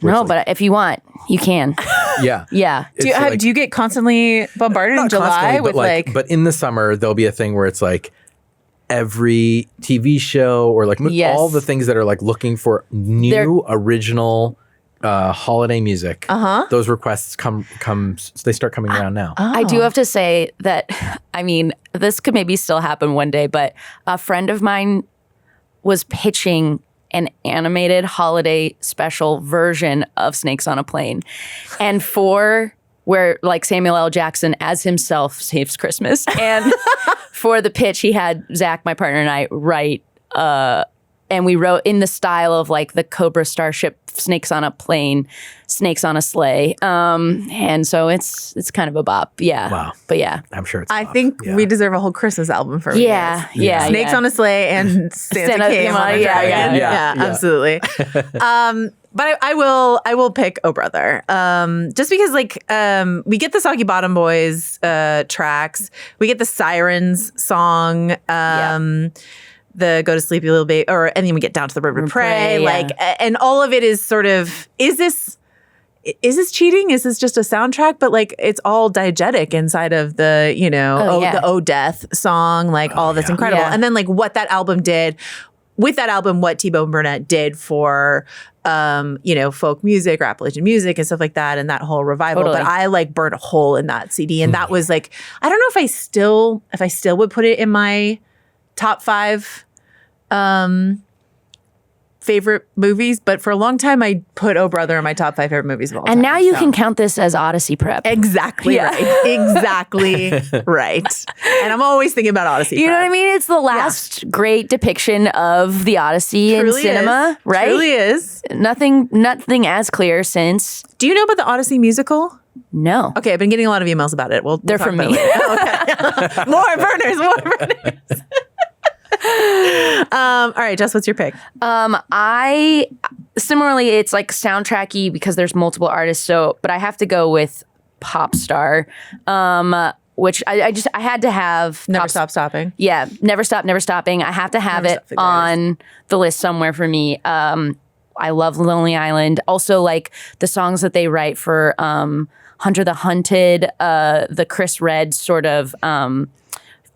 No, but if you want, you can. Yeah. Yeah. Do you get constantly bombarded in Not July constantly, with but like but in the summer there'll be a thing where it's like every TV show or like Yes. all the things that are like looking for new original holiday music. Those requests they start coming around now. I do have to say that, I mean, this could maybe still happen one day, but a friend of mine was pitching an animated holiday special version of Snakes on a Plane. And where like Samuel L. Jackson as himself saves Christmas. And for the pitch, he had Zach, my partner, and I write, and we wrote in the style of like the Cobra Starship, Snakes on a Plane, Snakes on a Sleigh. And so it's kind of a bop. Yeah. Wow. But yeah. I'm sure it's I think we deserve a whole Christmas album for Yeah. Yeah. Snakes on a Sleigh and Santa came on a Yeah, dragon. yeah, yeah. Absolutely. But I will pick Oh Brother. Just because like we get the Soggy Bottom Boys tracks, we get the Sirens song, the Go to Sleep You Little Baby, and then we get Down to the River to Pray, like, and all of it is sort of, is this cheating? Is this just a soundtrack? But like, it's all diegetic inside of the, the Oh Death song, like all that's incredible. Yeah. And then like what that album did, with that album, what T-Bone Burnett did for, folk music or Appalachian music and stuff like that, and that whole revival. Totally. But I like burnt a hole in that CD, and that was like, I don't know if I still would put it in my top 5 favorite movies, but for a long time I put Oh Brother in my top 5 favorite movies of all time. And now you can count this as Odyssey prep. Exactly right. Exactly right. And I'm always thinking about Odyssey. You know what I mean? It's the last great depiction of the Odyssey in cinema, right? It really is. Nothing as clear since. Do you know about the Odyssey musical? No. Okay, I've been getting a lot of emails about it. They're talk from about me. it later. Okay. More burners. All right, Jess, what's your pick? I similarly, it's like soundtracky because there's multiple artists. But I have to go with Pop Star, which I had to have. Never Stop Stopping. Yeah, Never Stop, Never Stopping. I have to have Never it Stop, on the list somewhere for me. I love Lonely Island. Also, like the songs that they write for Hunter the Hunted, the Chris Redd sort of.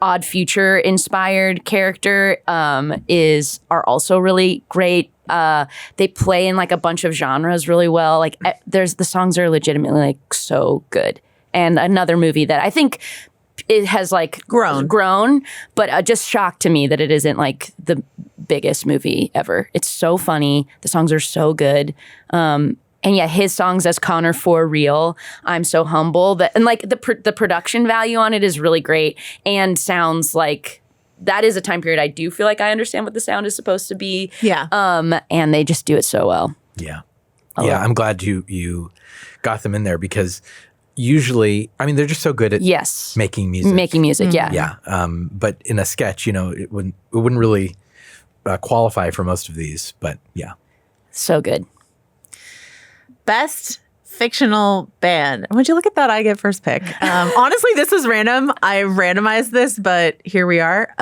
Odd Future inspired character are also really great. They play in like a bunch of genres really well. Like the songs are legitimately like so good. And another movie that I think it has like grown, but just shocked to me that it isn't like the biggest movie ever. It's so funny. The songs are so good. And yeah, his songs as Connor for real. I'm so humble and like the production value on it is really great and sounds like that is a time period I do feel like I understand what the sound is supposed to be. Yeah. And they just do it so well. Yeah. I'm glad you got them in there because usually, I mean, they're just so good at making music. Yeah. Yeah. But in a sketch, it wouldn't really qualify for most of these. But yeah. So good. Best fictional band. Would you look at that? I get first pick. Honestly, this was random. I randomized this, but here we are.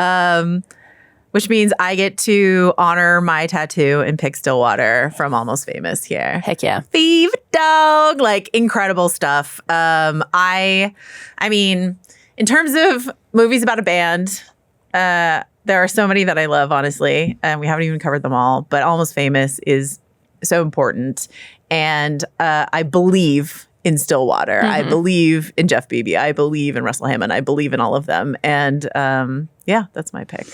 Which means I get to honor my tattoo and pick Stillwater from Almost Famous here. Heck yeah. Thief Dog, like incredible stuff. I mean, in terms of movies about a band, there are so many that I love, honestly, and we haven't even covered them all, but Almost Famous is so important. And I believe in Stillwater. I believe in Jeff Beebe. I believe in Russell Hammond. I believe in all of them. And that's my pick.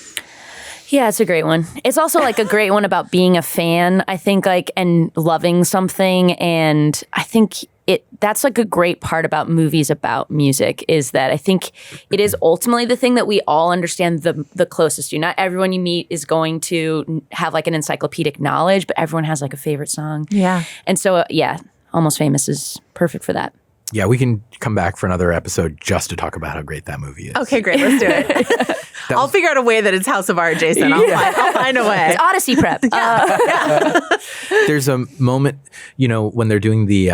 Yeah, it's a great one. It's also like a great one about being a fan, I think, like, and loving something. And I think that's like a great part about movies about music is that I think it is ultimately the thing that we all understand the closest to. Not everyone you meet is going to have like an encyclopedic knowledge, but everyone has like a favorite song. Yeah. And so, Almost Famous is perfect for that. Yeah, we can come back for another episode just to talk about how great that movie is. Okay, great. Let's do it. I'll figure out a way that it's House of Art, Jason. I'll find a way. It's Odyssey prep. There's a moment, when they're doing the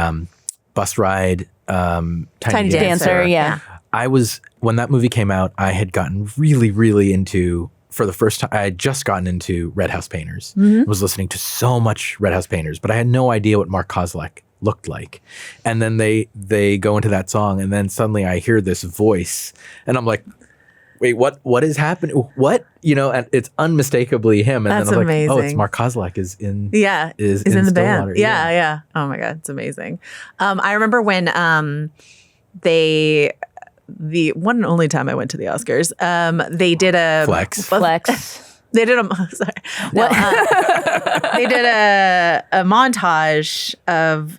Bus Ride, Tiny Dancer, yeah. When that movie came out, I had gotten really, really into, for the first time, I had just gotten into Red House Painters. I was listening to so much Red House Painters, but I had no idea what Mark Kozlak looked like. And then they go into that song, and then suddenly I hear this voice, and I'm like, wait, what is happening? What? And it's unmistakably him. And That's then I'm like, amazing. oh, it's Mark Kozlak is in Is in the band. Stillwater. Yeah. Oh my God, it's amazing. I remember when the one and only time I went to the Oscars, they did a Flex. They did sorry. No, they did a montage of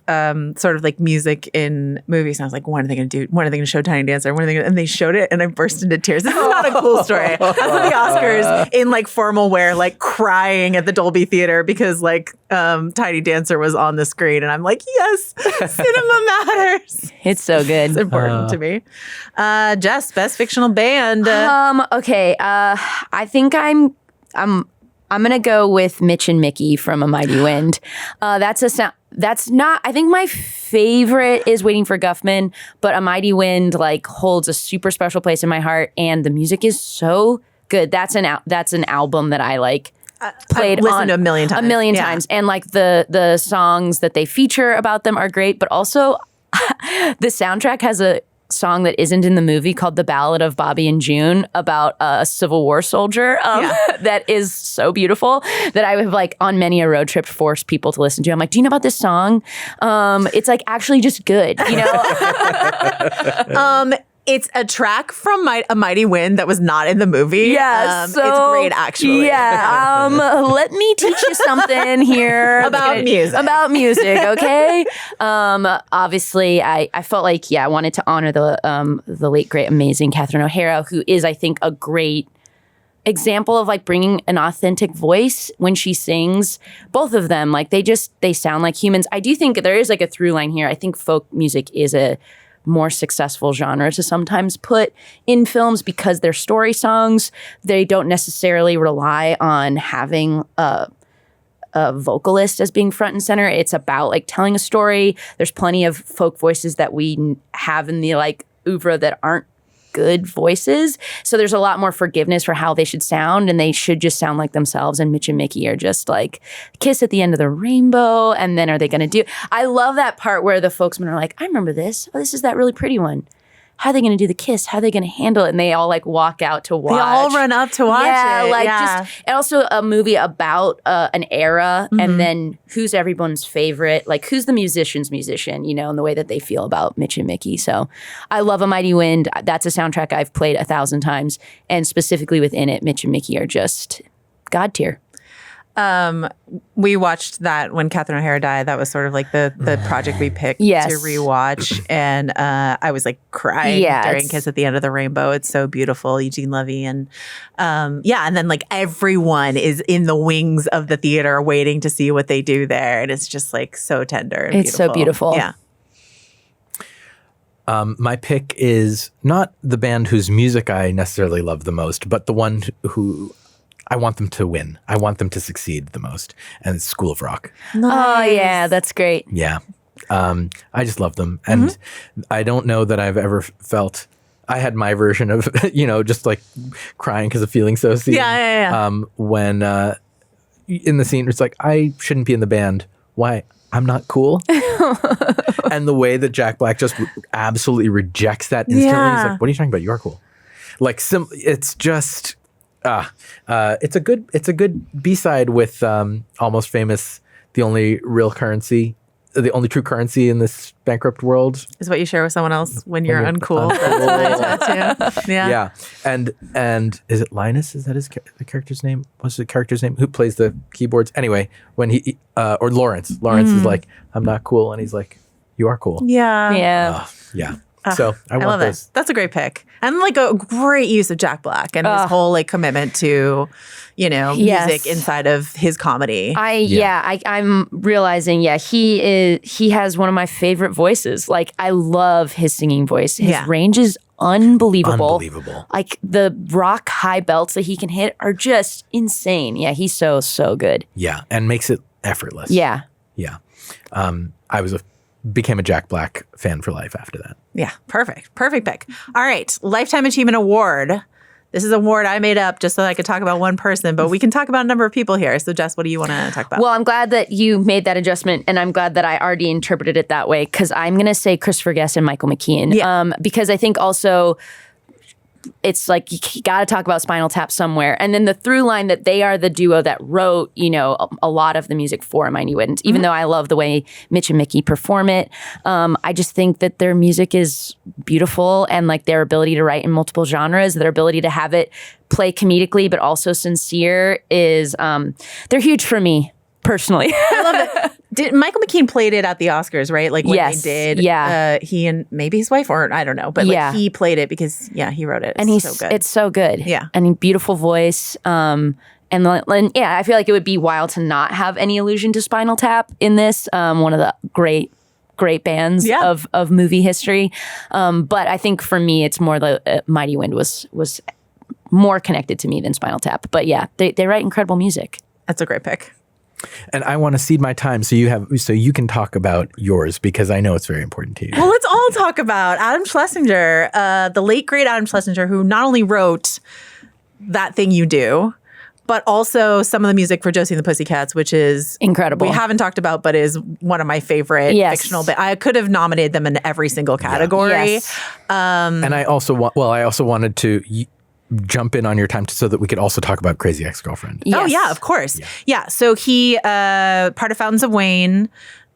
sort of like music in movies. And I was like, when are they going to do? When are they going to show Tiny Dancer? And they showed it, and I burst into tears. This is not a cool story. I was at the Oscars in like formal wear, like crying at the Dolby Theater because like Tiny Dancer was on the screen, and I'm like, yes, cinema matters. It's so good. It's important to me. Jess, best fictional band. Okay. I think I'm gonna go with Mitch and Mickey from A Mighty Wind. That's a sound. That's not. I think my favorite is Waiting for Guffman, but A Mighty Wind like holds a super special place in my heart, and the music is so good. That's an album that I like. Played I've listened on to a million times, and like the songs that they feature about them are great, but also the soundtrack has a song that isn't in the movie called The Ballad of Bobby and June about a Civil War soldier that is so beautiful that I have like on many a road trip forced people to listen to. I'm like, do you know about this song? It's like actually just good, It's a track from A Mighty Wind that was not in the movie. Yeah, it's great, actually. Yeah, let me teach you something here About music. About music, okay? Obviously, I felt like I wanted to honor the late great amazing Catherine O'Hara, who is I think a great example of like bringing an authentic voice when she sings. Both of them, like they sound like humans. I do think there is like a through line here. I think folk music is a more successful genre to sometimes put in films because they're story songs. They don't necessarily rely on having a vocalist as being front and center. It's about like telling a story. There's plenty of folk voices that we have in the like oeuvre that aren't good voices. So there's a lot more forgiveness for how they should sound, and they should just sound like themselves. And Mitch and Mickey are just like kiss at the end of the rainbow. And then are they going to do? I love that part where the folksmen are like, I remember this. Oh, this is that really pretty one. How are they going to do the kiss? How are they going to handle it? And they all like walk out to watch. They all run up to watch it. Just and also a movie about an era, and then who's everyone's favorite, like who's the musician's musician, and the way that they feel about Mitch and Mickey. So I love A Mighty Wind. That's a soundtrack I've played 1,000 times, and specifically within it, Mitch and Mickey are just God tier. We watched that when Catherine O'Hara died. That was sort of like the project we picked to rewatch, and I was like crying during Kiss at the End of the Rainbow. It's so beautiful, Eugene Levy, and and then like everyone is in the wings of the theater waiting to see what they do there, and it's just like so tender. And it's so beautiful. Yeah. My pick is not the band whose music I necessarily love the most, but the one who I want them to win. I want them to succeed the most. And it's School of Rock. Nice. Oh, yeah. That's great. Yeah. I just love them. And I don't know that I've ever felt... I had my version of, just like crying because of feeling so seen. Yeah. When in the scene, it's like, I shouldn't be in the band. Why? I'm not cool. And the way that Jack Black just absolutely rejects that instantly. He's like, what are you talking about? You are cool. Like, it's just... it's a good B-side with Almost Famous. The only true currency in this bankrupt world is what you share with someone else when you're uncool. That's my tattoo. Yeah. And is it Linus? Is that the character's name? What's the character's name? Who plays the keyboards? Anyway, when he or Lawrence is like, I'm not cool, and he's like, you are cool. Yeah. So I love this. That's a great pick, and like a great use of Jack Black and his whole like commitment to, music inside of his comedy. I'm realizing, he has one of my favorite voices. Like I love his singing voice. His range is unbelievable. Like the rock high belts that he can hit are just insane. Yeah, he's so good. Yeah, and makes it effortless. Yeah. I was a became a Jack Black fan for life after that. Yeah, perfect pick. All right, Lifetime Achievement Award. This is an award I made up just so I could talk about one person, but we can talk about a number of people here. So Jess, what do you want to talk about? Well, I'm glad that you made that adjustment, and I'm glad that I already interpreted it that way, because I'm going to say Christopher Guest and Michael McKean. Yeah. Because I think also it's like you got to talk about Spinal Tap somewhere. And then the through line that they are the duo that wrote, a lot of the music for Mighty Wind, even though I love the way Mitch and Mickey perform it. I just think that their music is beautiful, and like their ability to write in multiple genres, their ability to have it play comedically but also sincere is they're huge for me personally. I love it. Michael McKean played it at the Oscars, right? Like when they did. Yeah. He and maybe his wife, or I don't know, but like he played it because he wrote it. And it's so good. Yeah. And beautiful voice. And I feel like it would be wild to not have any allusion to Spinal Tap in this. One of the great bands of movie history. But I think for me, it's more the Mighty Wind was more connected to me than Spinal Tap. But yeah, they write incredible music. That's a great pick. And I want to cede my time so you can talk about yours, because I know it's very important to you. Well, let's all talk about Adam Schlesinger, the late great Adam Schlesinger, who not only wrote That Thing You Do, but also some of the music for Josie and the Pussycats, which is incredible. We haven't talked about, but is one of my favorite fictional. But I could have nominated them in every single category. Yes. And I also wanted to jump in on your time so that we could also talk about Crazy Ex-Girlfriend. Yes. Oh yeah, of course. Yeah. So he part of Fountains of Wayne,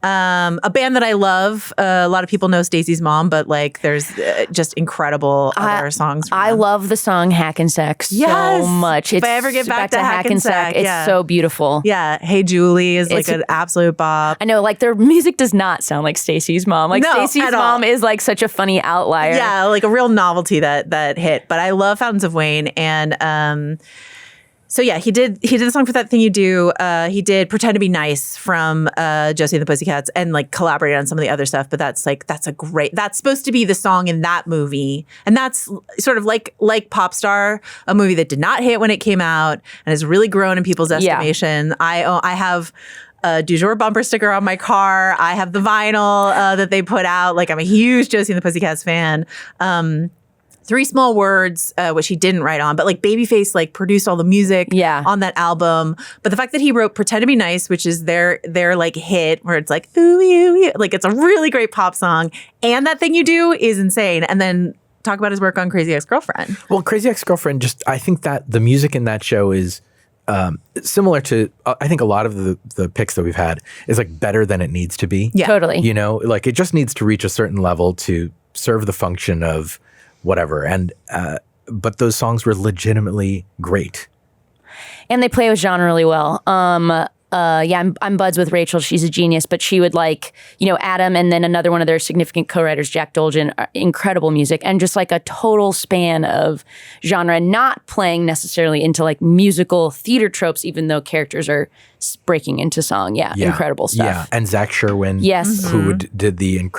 a band that I love. A lot of people know Stacey's Mom, but like there's just incredible other songs. I love the song Hackensack so much. If I ever get back to Hackensack, it's so beautiful. Yeah. Hey Julie is like an absolute bop. I know, like their music does not sound like Stacey's Mom. Like Stacey's Mom is like such a funny outlier. Yeah, like a real novelty that hit. But I love Fountains of Wayne, and so yeah, he did the song for That Thing You Do. He did Pretend to Be Nice from Josie and the Pussycats, and like collaborated on some of the other stuff. But that's supposed to be the song in that movie, and that's sort of like Pop Star, a movie that did not hit when it came out and has really grown in people's estimation. I have a Du Jour bumper sticker on my car. I have the vinyl that they put out. Like I'm a huge Josie and the Pussycats fan. Three Small Words, which he didn't write on, but like Babyface like produced all the music on that album. But the fact that he wrote Pretend to Be Nice, which is their like hit where it's like, ooh, ooh, ooh, like it's a really great pop song. And That Thing You Do is insane. And then talk about his work on Crazy Ex-Girlfriend. Well, Crazy Ex-Girlfriend, I think that the music in that show is similar to, I think a lot of the picks that we've had is like better than it needs to be. Yeah, totally. Like it just needs to reach a certain level to serve the function of whatever. And but those songs were legitimately great. And they play with genre really well. I'm buds with Rachel. She's a genius, but she would like, Adam and then another one of their significant co-writers, Jack Dolgen, incredible music and just like a total span of genre, not playing necessarily into like musical theater tropes, even though characters are breaking into song. Yeah. Incredible stuff. Yeah. And Zach Sherwin, who did the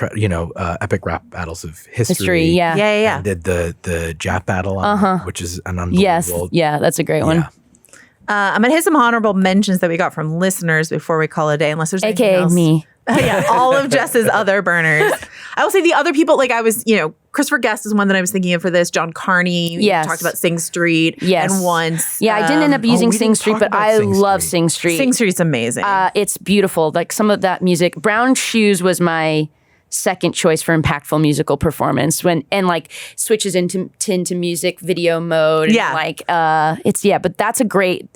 epic rap battles of history. Yeah. And did the Jap battle, which is an unbelievable. Yes. Yeah. That's a great one. I'm going to hit some honorable mentions that we got from listeners before we call it a day, unless there's anything else. me. Yeah, all of Jess's other burners. I will say the other people, like I was, Christopher Guest is one that I was thinking of for this. John Carney. Yes. Talked about Sing Street. Yes. And Once. Yeah, I didn't end up using Sing Street, but I love Sing Street. Sing Street's amazing. It's beautiful. Like some of that music. Brown Shoes was my second choice for impactful musical performance and switches into music video mode. And but that's a great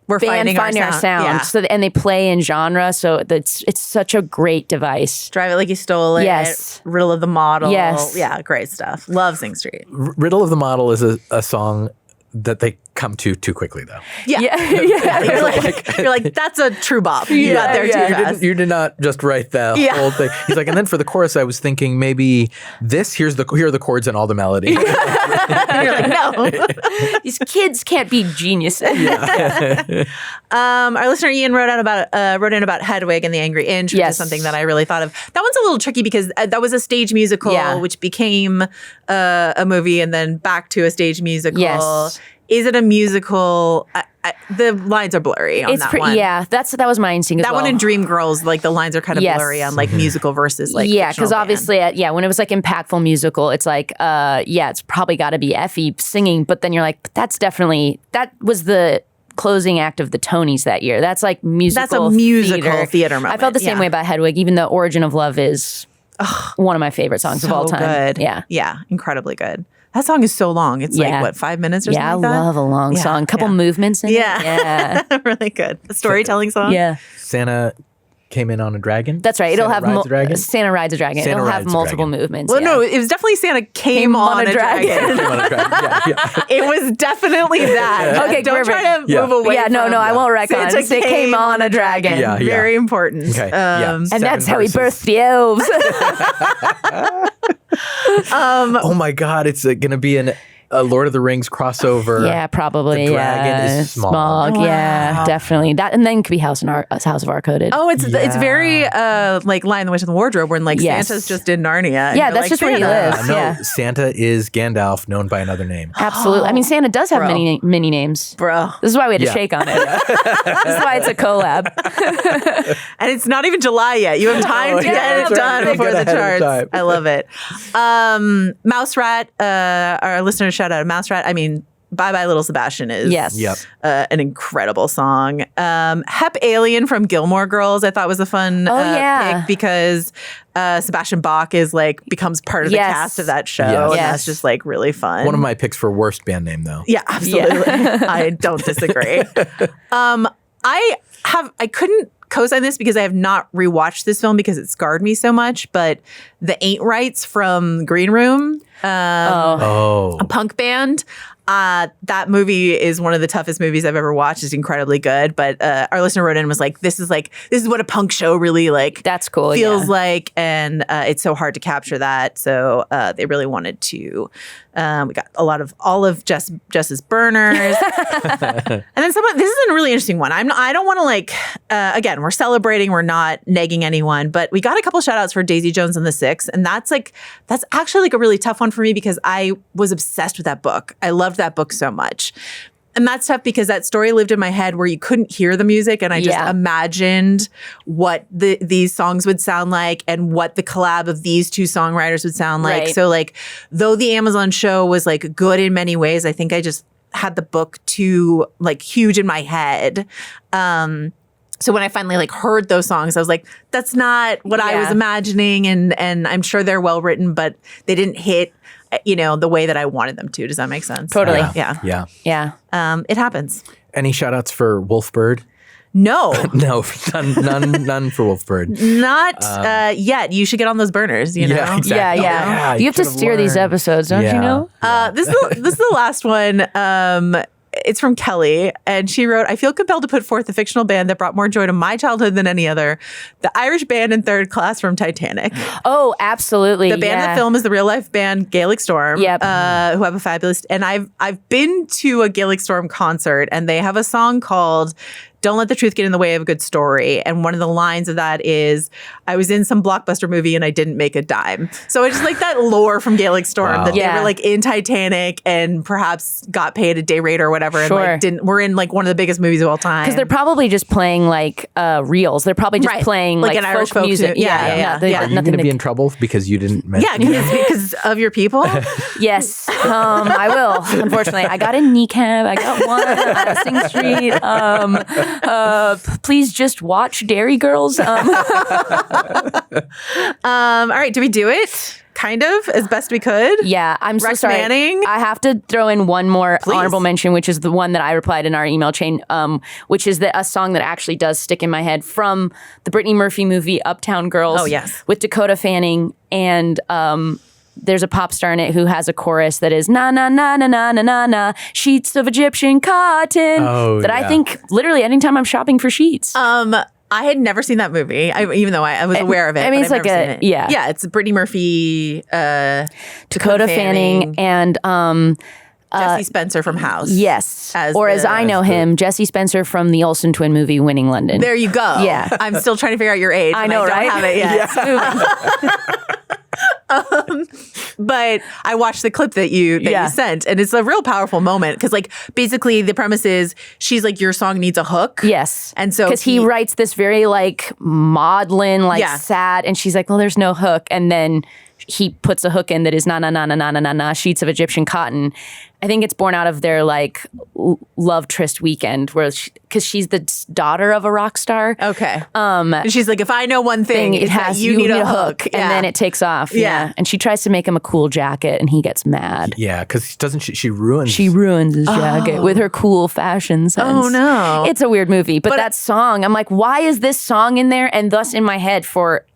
We're band finding our sound. Yeah. So and they play in genre, so it's such a great device. Drive It Like You Stole It. Yes. Riddle of the Model. Yes. Yeah, great stuff. Love Sing Street. Riddle of the Model is a song that they come to too quickly, though. Yeah. You're like, that's a true bop. You got there too fast. You did not just write that whole thing. He's like, and then for the chorus, I was thinking maybe here are the chords and all the melody. You're like, no. These kids can't be geniuses. Our listener Ian wrote in about Hedwig and the Angry Inch, which is something that I really thought of. That one's a little tricky because that was a stage musical, which became a movie and then back to a stage musical. Yes. is it a musical? The lines are blurry on that one. Yeah, that was my instinct as That well. one in Dreamgirls, like the lines are kind of Yes. blurry on like musical versus like yeah, fictional because obviously, when it was like impactful musical, it's like, it's probably got to be Effie singing, but then you're like, but that was the closing act of the Tonys that year. That's like musical. That's a musical theater moment. I felt the same way about Hedwig, even though Origin of Love is one of my favorite songs of all time. Good. Yeah, incredibly good. That song is so long. It's like, what, 5 minutes or something like that? Yeah, I love a long song. Couple movements in it. Yeah. Really good. A storytelling song. Yeah. Santa came in on a dragon. That's right. It'll have Santa rides a dragon. It'll have multiple movements. Well, no, it was definitely Santa came on a dragon. Came on a dragon. Yeah. It was definitely that. Okay, don't perfect. try to move away. Yeah, no, I won't retcon. Santa It came on a dragon. Yeah. Very important. Okay. And that's how he birthed the elves. Oh my God! It's going to be a Lord of the Rings crossover. Yeah, probably. The dragon is Smaug. Yeah, definitely. That, and then it could be House of Arcoded. Oh, it's very like Lion, the Witch, and the Wardrobe, when like Santa's just in Narnia. Yeah, that's just where he lives. No, Yeah. Santa is Gandalf, known by another name. Absolutely. I mean, Santa does have many names. Bro. This is why we had to shake on it. This is why it's a collab. And it's not even July yet. You have time to get it done before the charts. I love it. Mouse Rat, our listener shout out Mouse Rat. I mean, Bye Bye Little Sebastian is an incredible song. Hep Alien from Gilmore Girls I thought was a fun pick because Sebastian Bach is like becomes part of the cast of that show. And that's just like really fun. One of my picks for worst band name though. Yeah, absolutely. I don't disagree. I couldn't co-sign this because I have not rewatched this film because it scarred me so much, but the Ain't Rights from Green Room, a punk band. That movie is one of the toughest movies I've ever watched. It's incredibly good. But our listener wrote in and was like, this is what a punk show really like. That's cool. Feels like, and it's so hard to capture that. So they really wanted to. We got all of Jess's burners, and then someone. This is a really interesting one. I don't want to like. Again, we're celebrating. We're not negging anyone, but we got a couple shout outs for Daisy Jones and the Six, and that's actually like a really tough one for me because I was obsessed with that book. I loved that book so much. And that's tough because that story lived in my head where you couldn't hear the music, and I just imagined what these songs would sound like and what the collab of these two songwriters would sound like. Right. So like, though the Amazon show was like good in many ways, I think I just had the book too like huge in my head. So when I finally like heard those songs, I was like, that's not what I was imagining. And I'm sure they're well written, but they didn't hit the way that I wanted them to. Does that make sense? Totally. Yeah. It happens. Any shout outs for Wolfbird? No. No, none for Wolfbird. Not yet. You should get on those burners, you know? Yeah, exactly. Yeah. You have to steer these episodes, don't you know? This is the last one. It's from Kelly, and she wrote, I feel compelled to put forth the fictional band that brought more joy to my childhood than any other. The Irish band in third class from Titanic. Oh, absolutely. The band in the film is the real life band Gaelic Storm, Yep. who have a fabulous, and I've been to a Gaelic Storm concert, and they have a song called Don't Let the Truth Get in the Way of a Good Story. And one of the lines of that is, I was in some blockbuster movie and I didn't make a dime. So it's just like that lore from Gaelic Storm that they were like in Titanic and perhaps got paid a day rate or whatever. Sure. And like we're in like one of the biggest movies of all time. Because they're probably just playing like reels. They're probably just playing like an Irish folk music. Yeah. Are you going to be in trouble because you didn't mention because of your people? Yes, I will. Unfortunately, I got a kneecap. I got one on Sing Street. Please just watch Dairy Girls. All right, do we do it? Kind of, as best we could. Yeah, I'm so Rex sorry. Manning? I have to throw in one more Please. honorable mention, which is the one that I replied in our email chain, which is a song that actually does stick in my head from the Brittany Murphy movie Uptown Girls. Oh, yes. With Dakota Fanning, and there's a pop star in it who has a chorus that is na na na na na na na na sheets of Egyptian cotton. I think literally anytime I'm shopping for sheets. I had never seen that movie, even though I was aware of it. I mean, but it's I've like never seen it. yeah. It's Brittany Murphy, Dakota Fanning, and Jesse Spencer from House. yes, as I know him, Jesse Spencer from the Olsen twin movie Winning London. There you go. Yeah. I'm still trying to figure out your age. I know, I don't right? have it yet. But I watched the clip that you sent, and it's a real powerful moment because, like, basically the premise is she's like, your song needs a hook. Yes. And so because he writes this very like maudlin, like sad, and she's like, well, there's no hook. And then he puts a hook in that is na na na na na na na na sheets of Egyptian cotton. I think it's born out of their like love tryst weekend, where because she's the daughter of a rock star. Okay. And she's like, if I know one thing, it has you need a hook, and then it takes off. Yeah. And she tries to make him a cool jacket, and he gets mad. Yeah, because doesn't she ruins? She ruins his jacket with her cool fashion sense. Oh no, it's a weird movie, but that song, I'm like, why is this song in there? And thus in my head for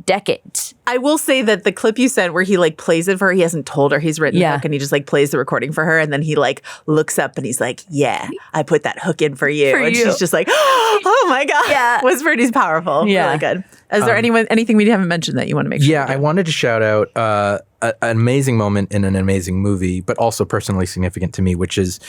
decades. I will say that the clip you sent where he like plays it for her, he hasn't told her he's written the hook, and he just like plays the recording for her, and then he like looks up and he's like, yeah, I put that hook in for you. And she's just like, oh my God. Yeah. Was pretty powerful. Yeah. Really good. Is there anything we haven't mentioned that you want to make sure? Yeah, I wanted to shout out an amazing moment in an amazing movie, but also personally significant to me, which is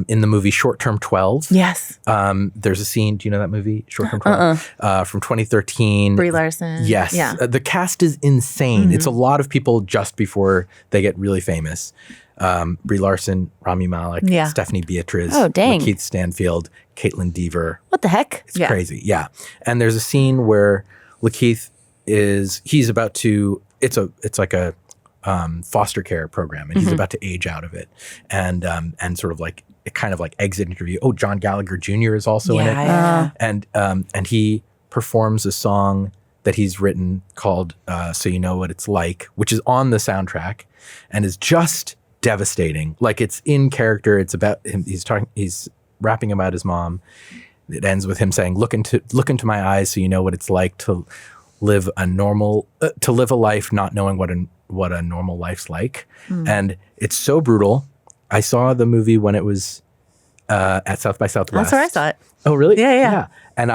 in the movie Short Term 12. Yes. There's a scene, do you know that movie, Short Term 12? From 2013. Brie Larson. Yes. Yeah. The cast is insane. It's a lot of people just before they get really famous. Brie Larson, Rami Malek, Stephanie Beatriz, Lakeith Stanfield, Caitlin Dever. What the heck? It's crazy. Yeah. And there's a scene where Lakeith he's about to, it's like a foster care program, and he's about to age out of it. And sort of like, a kind of like exit interview. Oh, John Gallagher Jr. is also in it. Yeah. And he performs a song that he's written called So You Know What It's Like, which is on the soundtrack and is just devastating. Like, it's in character. It's about him. He's rapping about his mom. It ends with him saying, look into my eyes so you know what it's like to live a life not knowing what a normal life's like. And it's so brutal. I saw the movie when it was at South by Southwest. That's where I saw it. Oh, really? Yeah. And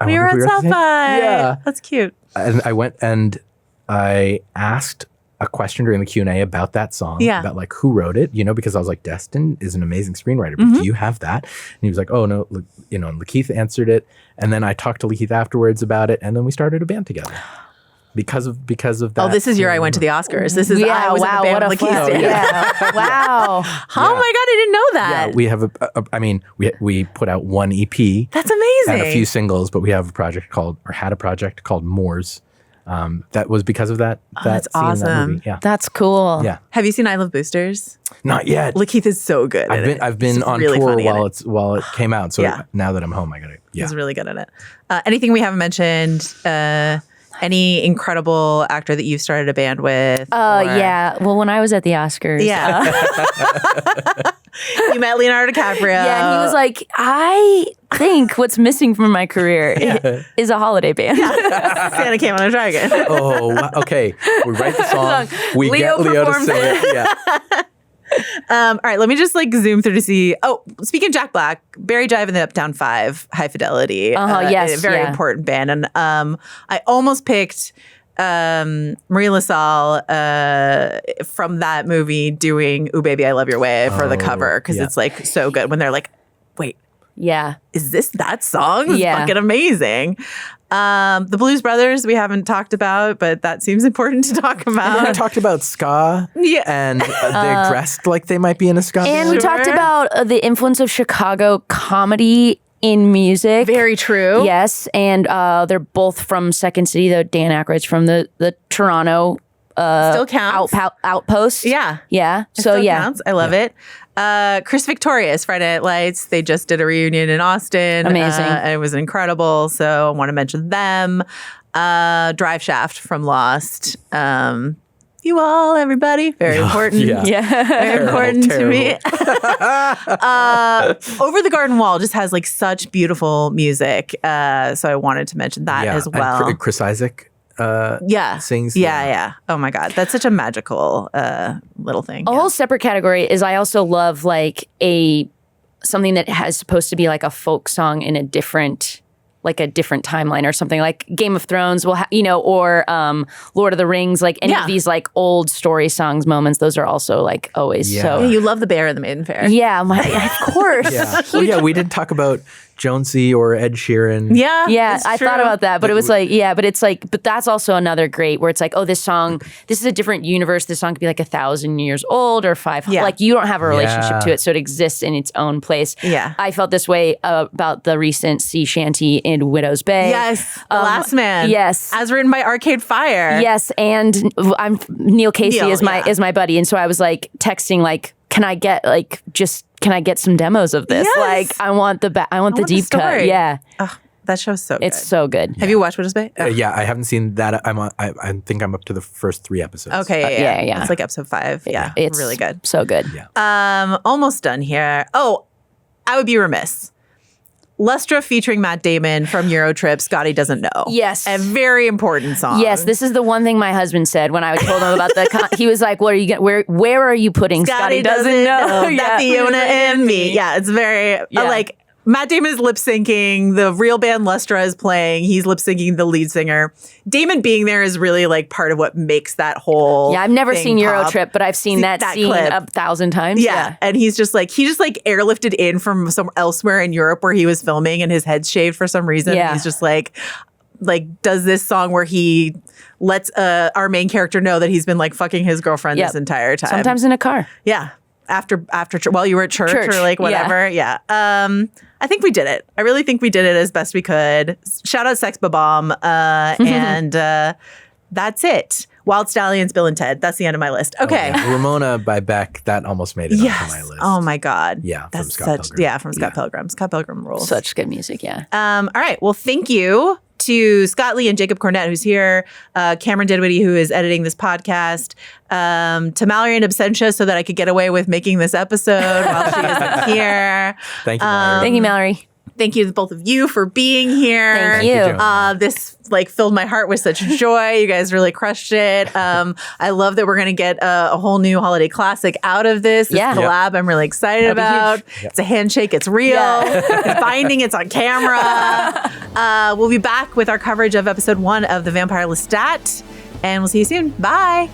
we were at South by. Yeah. That's cute. And I went and I asked a question during the Q&A about that song, about like who wrote it, because I was like, Destin is an amazing screenwriter, but do you have that? And he was like, oh no, and Lakeith answered it. And then I talked to Lakeith afterwards about it. And then we started a band together because of that. Oh, this is I went to the Oscars. This is, I was in the band with Lakeith. Wow. Oh my God, I didn't know that. Yeah, we have we put out one EP. That's amazing. And a few singles, but we have had a project called Moors. That was because of that. That's scene in awesome. that movie. Yeah. That's cool. Yeah. Have you seen I Love Boosters? Not yet. Lakeith is so good. I've been on really tour funny while it came out. So now that I'm home, I gotta. Yeah. He's really good at it. Anything we haven't mentioned? Any incredible actor that you've started a band with? Yeah. Well, when I was at the Oscars. Yeah. You met Leonardo DiCaprio. Yeah, and he was like, I think what's missing from my career is a holiday band. Santa came on a dragon. Oh, wow. Okay. We write the song. We Leo get Leo to performs sing it. Yeah. All right, let me just like zoom through to see. Oh, speaking of Jack Black, Barry Jive and the Uptown Five, High Fidelity. Yes, a very important band. And I almost picked Marie LaSalle from that movie doing "Ooh Baby, I Love Your Way" for the cover because it's like so good when they're like, wait. Yeah. Is this that song? It's Yeah. fucking amazing. The Blues Brothers we haven't talked about, but that seems important to talk We about. talked about ska. Yeah. And they're dressed like they might be in a ska And band. we talked about the influence of Chicago comedy in music. Very true. Yes, and they're both from Second City, though Dan Aykroyd's from the Toronto Still counts. outpost. Yeah. Yeah. It So still yeah. counts. I love it. Chris Victorious, Friday Night Lights. They just did a reunion in Austin. Amazing. And it was incredible. So I want to mention them. Drive Shaft from Lost. You all, everybody. Very important. Very important to me. Over the Garden Wall just has like such beautiful music. So I wanted to mention that as well. And Chris Isaac sings. Yeah. Oh my God. That's such a magical little thing. A whole separate category is I also love like something that has supposed to be like a folk song in a different timeline or something like Game of Thrones or Lord of the Rings, like any of these like old story songs moments. Those are also like always so. Yeah, you love the Bear and the Maiden Fair. Yeah, of course. Yeah. Well, yeah, we did talk about Jonesy or Ed Sheeran. Yeah. Yeah, it's I true. thought about that, but it was like, but that's also another great where it's like, oh, this song, this is a different universe. This song could be like 1,000 years old or 500. Yeah. Like you don't have a relationship Yeah. to it, so it exists in its own place. Yeah. I felt this way about the recent sea shanty in Widow's Bay. Yes. The Last Man. Yes. As written by Arcade Fire. Yes, and Neil Casey Neil, is my buddy, and so I was like texting like, can I get some demos of this? Yes. Like I want the deep cut. story. Yeah, Oh, that show's so good. it's so good. Have you watched Widow's Bay? Yeah, I haven't seen that. I think I'm up to the first 3 episodes. Okay, yeah. It's like episode 5. Yeah, It's really good. So good. Yeah. Almost done here. Oh, I would be remiss. Lustra featuring Matt Damon from Eurotrip, Scotty Doesn't Know. Yes. A very important song. Yes, this is the one thing my husband said when I told him about he was like, "What are you? Where are you putting Scotty doesn't know?" That Fiona and me. Yeah, it's very like Matt Damon is lip syncing. The real band Lustra is playing. He's lip syncing the lead singer. Damon being there is really like part of what makes that whole. Yeah, I've never thing seen pop. Eurotrip, but I've seen that scene clip. 1,000 times. Yeah. And he just airlifted in from somewhere elsewhere in Europe where he was filming and his head's shaved for some reason. Yeah. And he's just like does this song where he lets our main character know that he's been like fucking his girlfriend this entire time. Sometimes in a car. Yeah. After while you were at church or like whatever. Yeah. I think we did it. I really think we did it as best we could. Shout out Sex Babam. And that's it. Wild Stallions, Bill and Ted. That's the end of my list. Okay. Oh, yeah. Ramona by Beck, that almost made it onto my list. Oh my God. Yeah, That's from Scott Pilgrim. Yeah, from Scott Pilgrim. Scott Pilgrim rules. Such good music. Yeah. All right. Well, thank you to Scott Lee and Jacob Cornett, who's here, Cameron Dinwiddie, who is editing this podcast, to Mallory and Absentia, so that I could get away with making this episode while she isn't here. Thank you, Mallory. Thank you, Mallory. Thank you to both of you for being here. Thank you, you. Joanna. This filled my heart with such joy. You guys really crushed it. I love that we're going to get a whole new holiday classic out of this. This Yeah. collab I'm really excited about. It's a handshake. It's real. It's binding. It's on camera. We'll be back with our coverage of episode 1 of The Vampire Lestat. And we'll see you soon. Bye.